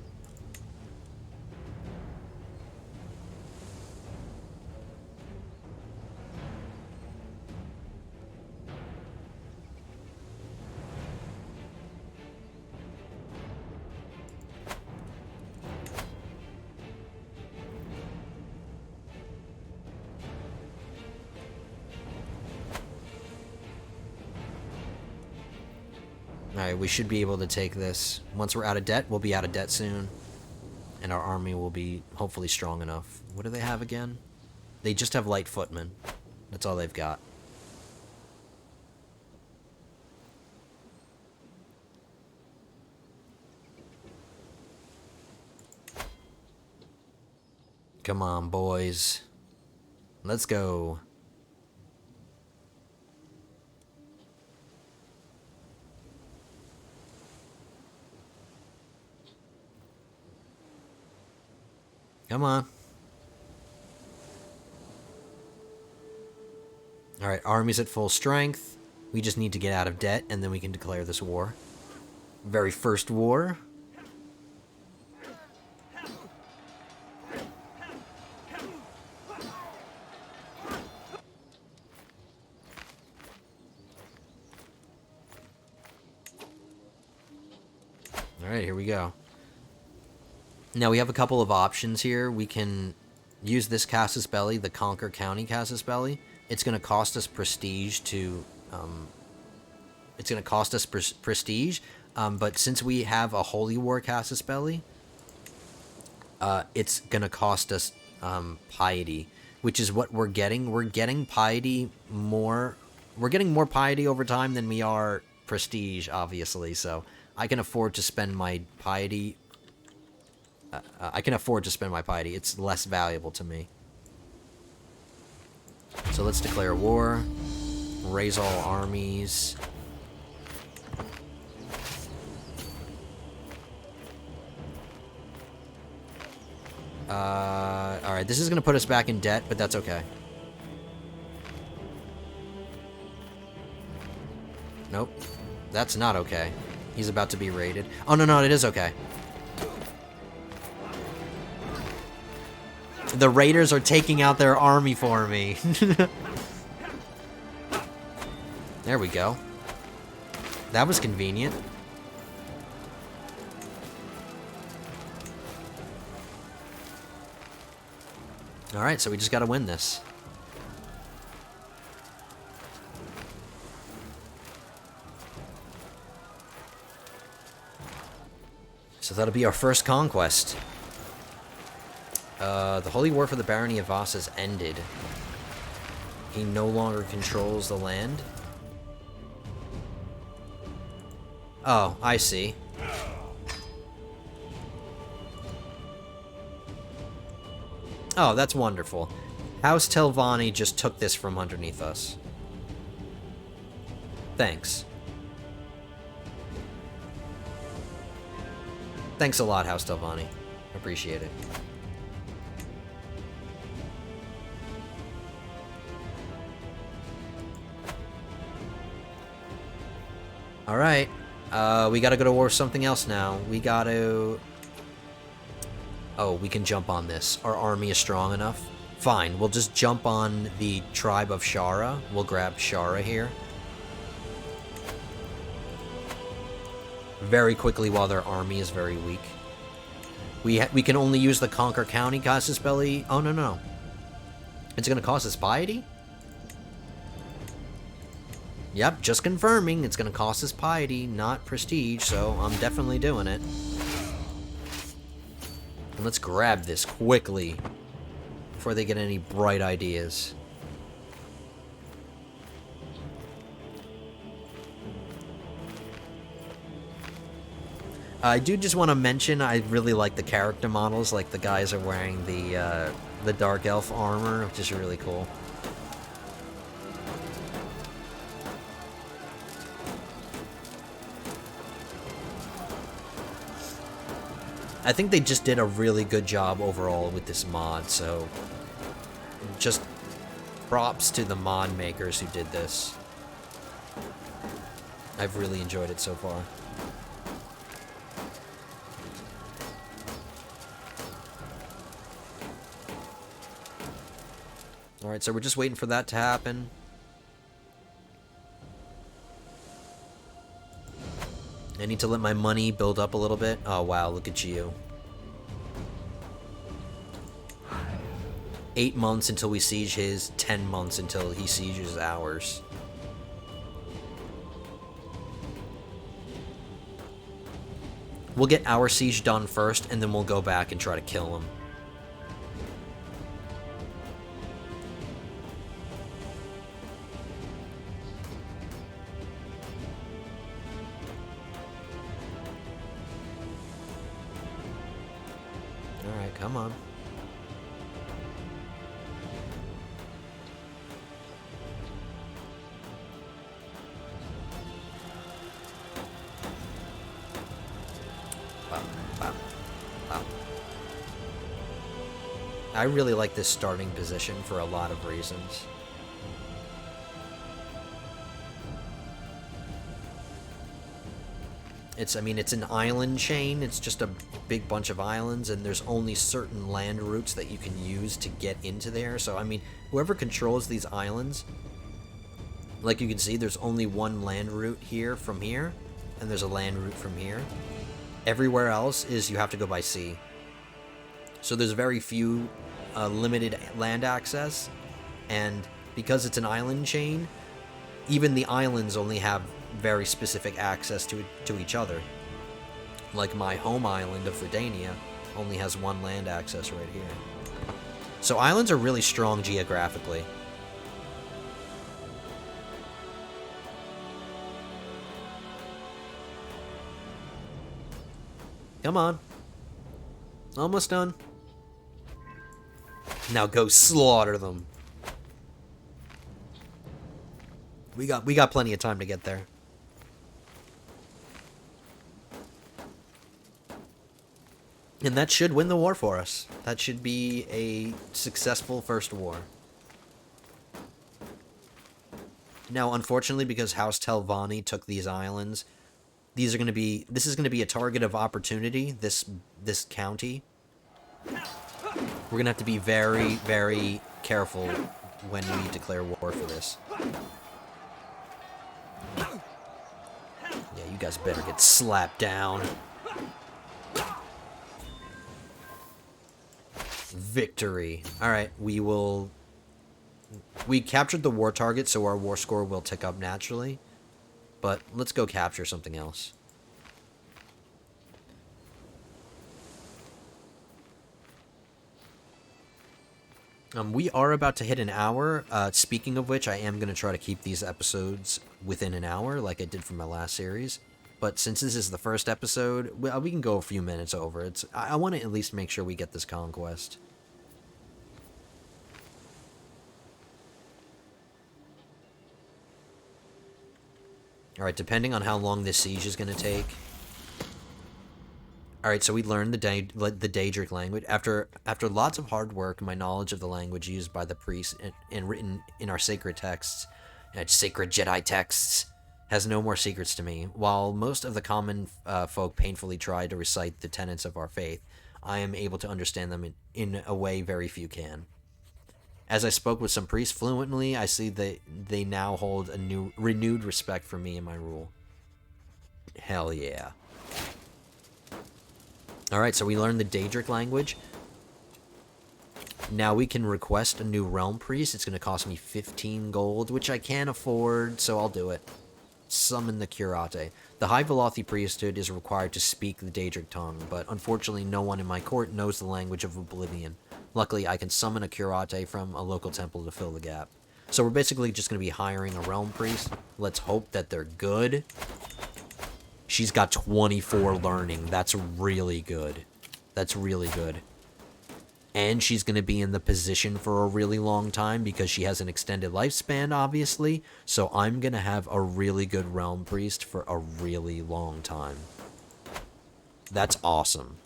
[SPEAKER 1] Alright, we should be able to take this. Once we're out of debt, we'll be out of debt soon. And our army will be hopefully strong enough. What do they have again? They just have light footmen. That's all they've got. Come on, boys. Let's go. Come on. Alright, army's at full strength. We just need to get out of debt, and then we can declare this war. Very first war. Alright, here we go. Now, we have a couple of options here. We can use this Casus Belli, the Conquer County Casus Belli. It's going to cost us prestige to... prestige, but since we have a Holy War Casus Belli, it's going to cost us piety, which is what we're getting. We're getting piety more... We're getting more piety over time than we are prestige, obviously, so I can afford to spend my piety... It's less valuable to me. So let's declare war. Raise all armies. Alright, this is going to put us back in debt, but that's okay. Nope. That's not okay. He's about to be raided. Oh, no, it is okay. The raiders are taking out their army for me. There we go. That was convenient. Alright, so we just gotta win this. So that'll be our first conquest. The Holy War for the Barony of Voss has ended. He no longer controls the land. Oh, I see. Oh, that's wonderful. House Telvanni just took this from underneath us. Thanks. Thanks a lot, House Telvanni. Appreciate it. Alright. We gotta go to war with something else now. We gotta... Oh, we can jump on this. Our army is strong enough. Fine, we'll just jump on the tribe of Shara. We'll grab Shara here. Very quickly while their army is very weak. We can only use the Conquer County Casus Belli. Oh, no. It's gonna cost us piety? Yep, just confirming. It's gonna cost us piety, not prestige, so I'm definitely doing it. And let's grab this quickly before they get any bright ideas. I do just want to mention I really like the character models, like the guys are wearing the Dark Elf armor, which is really cool. I think they just did a really good job overall with this mod, so just props to the mod makers who did this. I've really enjoyed it so far. Alright, so we're just waiting for that to happen. I need to let my money build up a little bit. Oh, wow, look at you. 8 months until we siege his, 10 months until he sieges ours. We'll get our siege done first, and then we'll go back and try to kill him. Alright, come on. Wow. I really like this starting position for a lot of reasons. It's an island chain. It's just a big bunch of islands, and there's only certain land routes that you can use to get into there. So, I mean, whoever controls these islands, like you can see, there's only one land route here from here, and there's a land route from here. Everywhere else is you have to go by sea. So there's very few limited land access, and because it's an island chain, even the islands only have very specific access to each other. Like my home island of Redania only has one land access right here. So islands are really strong geographically. Come on. Almost done. Now go slaughter them. We got plenty of time to get there. And that should win the war for us. That should be a successful first war. Now, unfortunately, because House Telvanni took these islands, this is going to be a target of opportunity, this county. We're going to have to be very, very careful when we declare war for this. Yeah, you guys better get slapped down. Victory. Alright, we captured the war target, so our war score will tick up naturally. But let's go capture something else. We are about to hit an hour. Speaking of which, I am going to try to keep these episodes within an hour, like I did for my last series. But since this is the first episode, we can go a few minutes over. I want to at least make sure we get this conquest. Alright, depending on how long this siege is going to take. Alright, so we learned the Daedric language. After lots of hard work, my knowledge of the language used by the priests and written in our sacred texts, sacred Jedi texts, has no more secrets to me. While most of the common folk painfully try to recite the tenets of our faith, I am able to understand them in a way very few can. As I spoke with some priests fluently, I see that they now hold a renewed respect for me and my rule. Hell yeah. Alright, so we learned the Daedric language. Now we can request a new realm priest. It's going to cost me 15 gold, which I can't afford, so I'll do it. Summon the Curate. The High Velothi priesthood is required to speak the Daedric tongue, but unfortunately no one in my court knows the language of Oblivion. Luckily, I can summon a Curate from a local temple to fill the gap. So we're basically just going to be hiring a realm priest. Let's hope that they're good. She's got 24 learning. That's really good. That's really good. And she's going to be in the position for a really long time because she has an extended lifespan, obviously. So I'm going to have a really good realm priest for a really long time. That's awesome.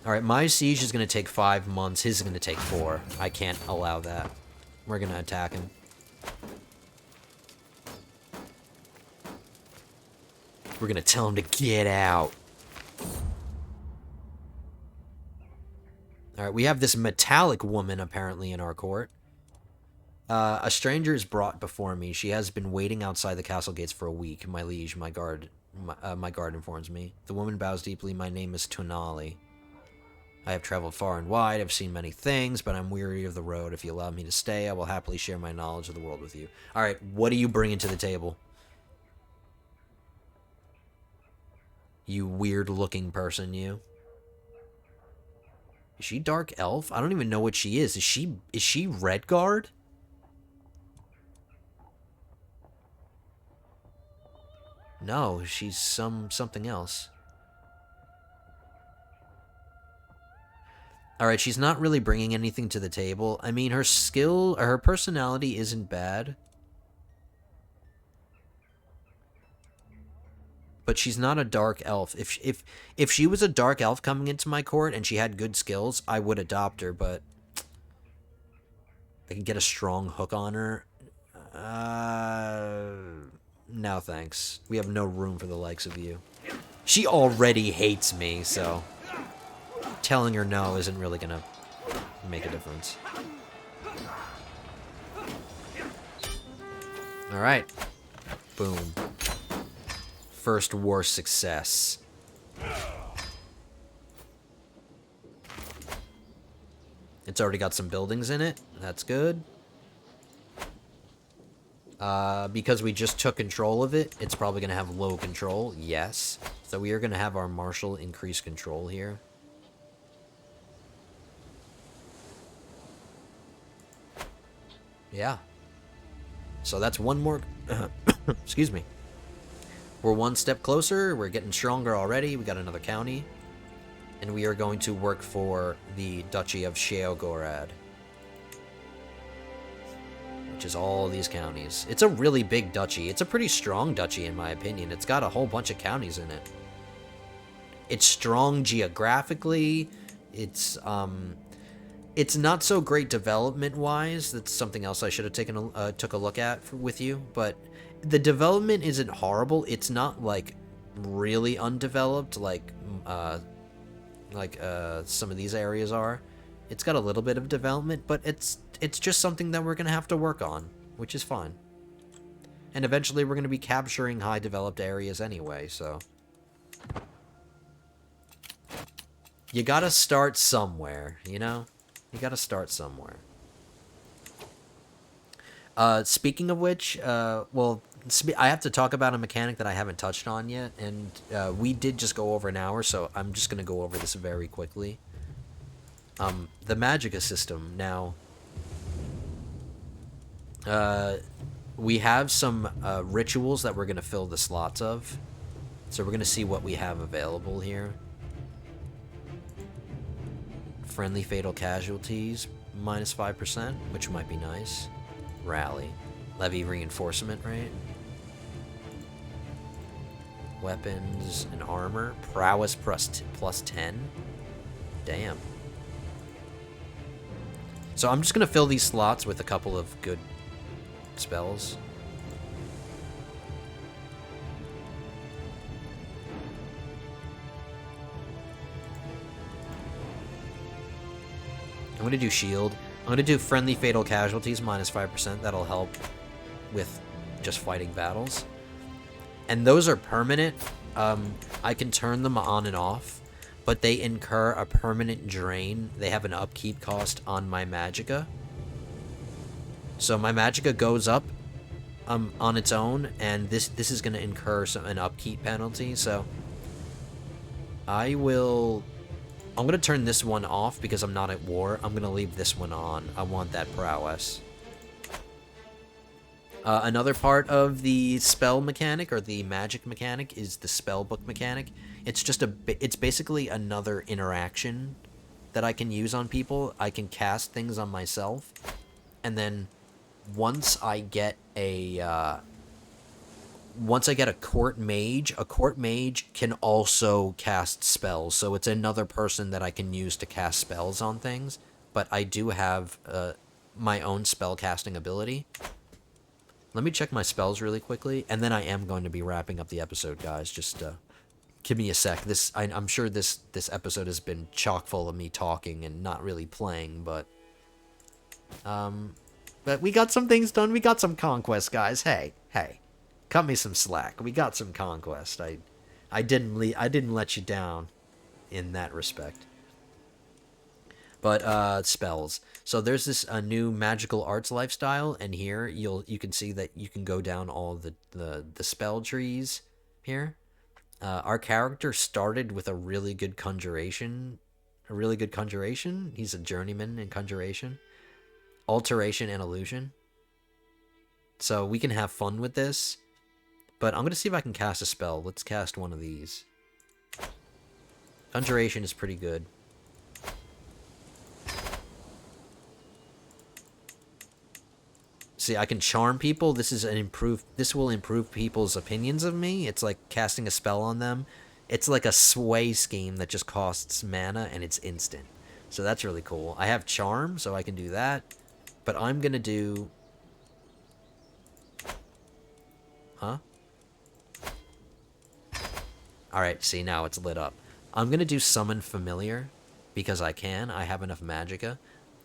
[SPEAKER 1] Alright, my siege is going to take 5 months. His is going to take 4. I can't allow that. We're going to attack him. We're going to tell him to get out. Alright, we have this metallic woman apparently in our court. A stranger is brought before me. She has been waiting outside the castle gates for a week. My liege, my guard informs me. The woman bows deeply. My name is Tonali. I have traveled far and wide. I've seen many things, but I'm weary of the road. If you allow me to stay, I will happily share my knowledge of the world with you. Alright, what are you bringing to the table? You weird-looking person, you. Is she Dark Elf? I don't even know what she is. Is she Redguard? No, she's something else. Alright, she's not really bringing anything to the table. I mean, her skill, or her personality isn't bad. But she's not a dark elf. If she was a dark elf coming into my court and she had good skills, I would adopt her, but I can get a strong hook on her. No thanks. We have no room for the likes of you. She already hates me, so telling her no isn't really gonna make a difference. Alright. Boom. First war success. It's already got some buildings in it. That's good. Because we just took control of it, it's probably going to have low control. Yes. So we are going to have our marshal increase control here. Yeah. So that's one more... Excuse me. We're one step closer. We're getting stronger already. We got another county. And we are going to work for the Duchy of Sheogorad, which is all these counties. It's a really big duchy. It's a pretty strong duchy, in my opinion. It's got a whole bunch of counties in it. It's strong geographically. It's not so great development-wise. That's something else I should have took a look at with you. But the development isn't horrible. It's not, like, really undeveloped like some of these areas are. It's got a little bit of development, but it's just something that we're going to have to work on, which is fine. And eventually we're going to be capturing high developed areas anyway, so... You gotta start somewhere, you know? You gotta start somewhere. Speaking of which, well, I have to talk about a mechanic that I haven't touched on yet, and we did just go over an hour, so I'm just gonna go over this very quickly. The Magicka system. Now, we have some rituals that we're gonna fill the slots of, so we're gonna see what we have available here. Friendly fatal casualties, minus 5%, which might be nice. Rally. Levy reinforcement rate. Weapons and armor. Prowess plus 10. Damn. So I'm just going to fill these slots with a couple of good spells. I'm going to do shield. I'm going to do friendly fatal casualties, minus 5%. That'll help with just fighting battles. And those are permanent. I can turn them on and off, but they incur a permanent drain. They have an upkeep cost on my Magicka. So my Magicka goes up on its own, and this is going to incur an upkeep penalty. So I'm going to turn this one off because I'm not at war. I'm going to leave this one on. I want that prowess. Another part of the spell mechanic, or the magic mechanic, is the spellbook mechanic. It's just it's basically another interaction that I can use on people. I can cast things on myself, and then once I get a court mage can also cast spells. So it's another person that I can use to cast spells on things. But I do have my own spell casting ability. Let me check my spells really quickly, and then I am going to be wrapping up the episode, guys. Just give me a sec. I'm sure this episode has been chock full of me talking and not really playing, but we got some things done. We got some Conquest, guys. Hey. Cut me some slack. We got some Conquest. I didn't let you down in that respect. But spells. So there's this new magical arts lifestyle, and here you can see that you can go down all the spell trees here, Our character started with a really good conjuration. He's a journeyman in conjuration, alteration, and illusion. So we can have fun with this. But I'm going to see if I can cast a spell. Let's cast one of these. Conjuration is pretty good. See, I can charm people. This will improve people's opinions of me. It's like casting a spell on them. It's like a sway scheme that just costs mana and it's instant. So that's really cool. I have charm, so I can do that. But I'm going to do... Huh? Alright, see, now it's lit up. I'm going to do Summon Familiar, because I can. I have enough Magicka.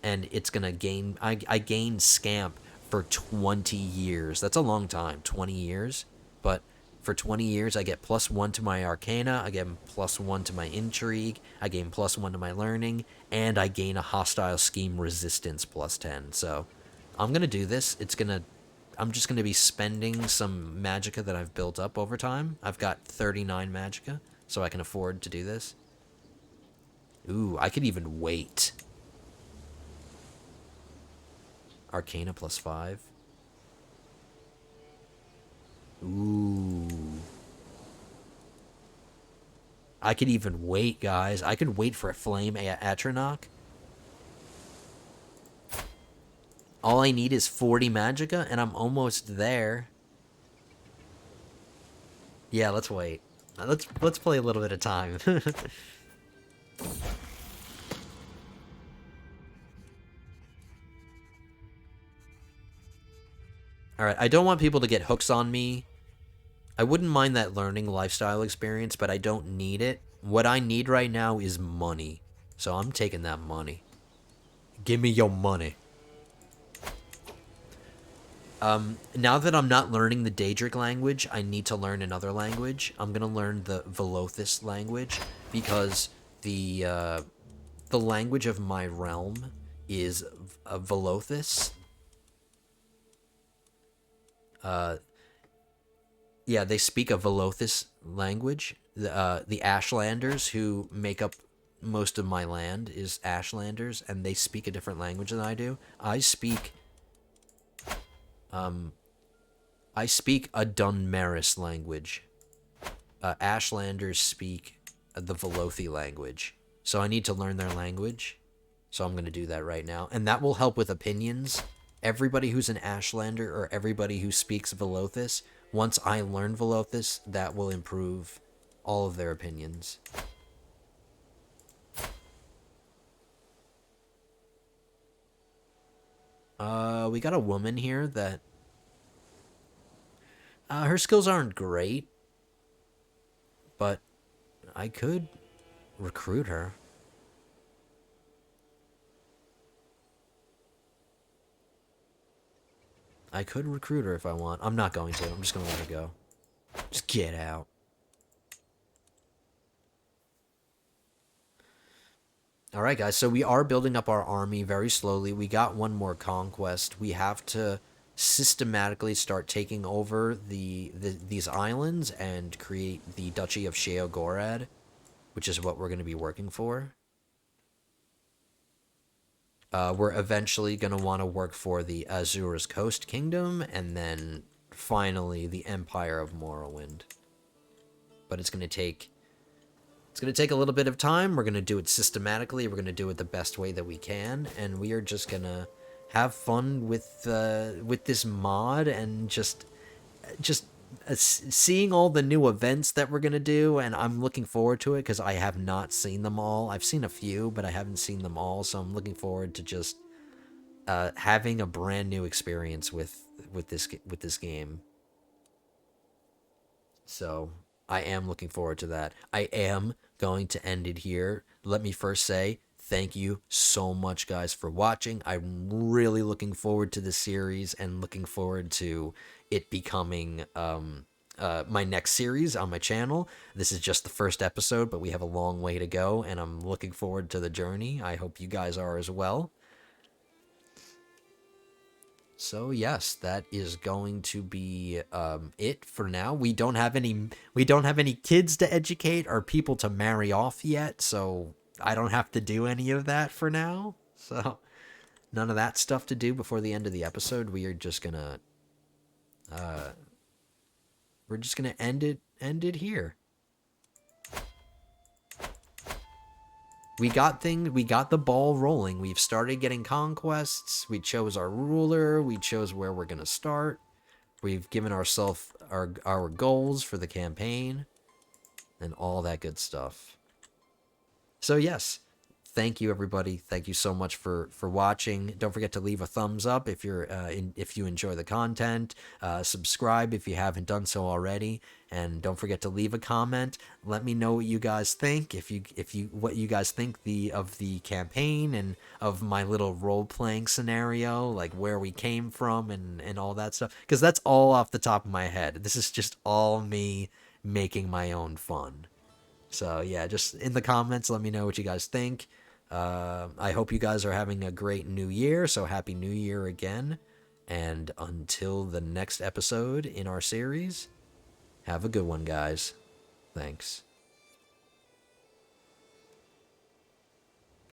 [SPEAKER 1] And it's going to gain... I gain Scamp for 20 years. That's a long time, 20 years. But for 20 years, I get +1 to my Arcana, I get +1 to my Intrigue, I gain +1 to my Learning, and I gain a Hostile Scheme Resistance +10. So I'm going to do this. I'm just going to be spending some Magicka that I've built up over time. I've got 39 Magicka, so I can afford to do this. Ooh, I could even wait. Arcana +5. Ooh. I could even wait, guys. I could wait for a Flame Atronach. All I need is 40 Magicka, and I'm almost there. Yeah, let's wait. Let's play a little bit of time. Alright, I don't want people to get hooks on me. I wouldn't mind that learning lifestyle experience, but I don't need it. What I need right now is money. So I'm taking that money. Give me your money. Now that I'm not learning the Daedric language, I need to learn another language. I'm gonna learn the Velothis language, because the language of my realm is Velothis. Yeah, they speak a Velothis language. The Ashlanders, who make up most of my land, is Ashlanders, and they speak a different language than I do. I speak a Dunmeris language. Ashlanders speak the Velothi language. So I need to learn their language. So I'm going to do that right now. And that will help with opinions. Everybody who's an Ashlander, or everybody who speaks Velothis, once I learn Velothis, that will improve all of their opinions. We got a woman here that... her skills aren't great, but I could recruit her. I could recruit her if I want. I'm not going to. I'm just going to let her go. Just get out. Alright, guys. So we are building up our army very slowly. We got one more conquest. We have to systematically start taking over these islands and create the Duchy of Sheogorad, which is what we're going to be working for. We're eventually going to want to work for the Azura's Coast Kingdom, and then finally the Empire of Morrowind. But it's going to take a little bit of time. We're going to do it systematically. We're going to do it the best way that we can, and we are just going to have fun with this mod, and just seeing all the new events that we're going to do, and I'm looking forward to it because I have not seen them all. I've seen a few, but I haven't seen them all, so I'm looking forward to just having a brand new experience with this game. So I am looking forward to that. I am going to end it here. Let me first say thank you so much, guys, for watching. I'm really looking forward to this series and looking forward to it becoming my next series on my channel. This is just the first episode, but we have a long way to go, and I'm looking forward to the journey. I hope you guys are as well. So yes, that is going to be it for now. We don't have any kids to educate or people to marry off yet, so I don't have to do any of that for now. So none of that stuff to do before the end of the episode. We're just gonna end it here. We got the ball rolling. We've started getting conquests. We chose our ruler. We chose where we're gonna start. We've given ourselves our goals for the campaign and all that good stuff. So yes, thank you everybody. Thank you so much for watching. Don't forget to leave a thumbs up if if you enjoy the content. Subscribe if you haven't done so already, and don't forget to leave a comment. Let me know what you guys think. If you what you guys think of the campaign and of my little role playing scenario, like where we came from and all that stuff. Because that's all off the top of my head. This is just all me making my own fun. So yeah, just in the comments, let me know what you guys think. I hope you guys are having a great new year. So happy new year again. And until the next episode in our series, have a good one, guys. Thanks.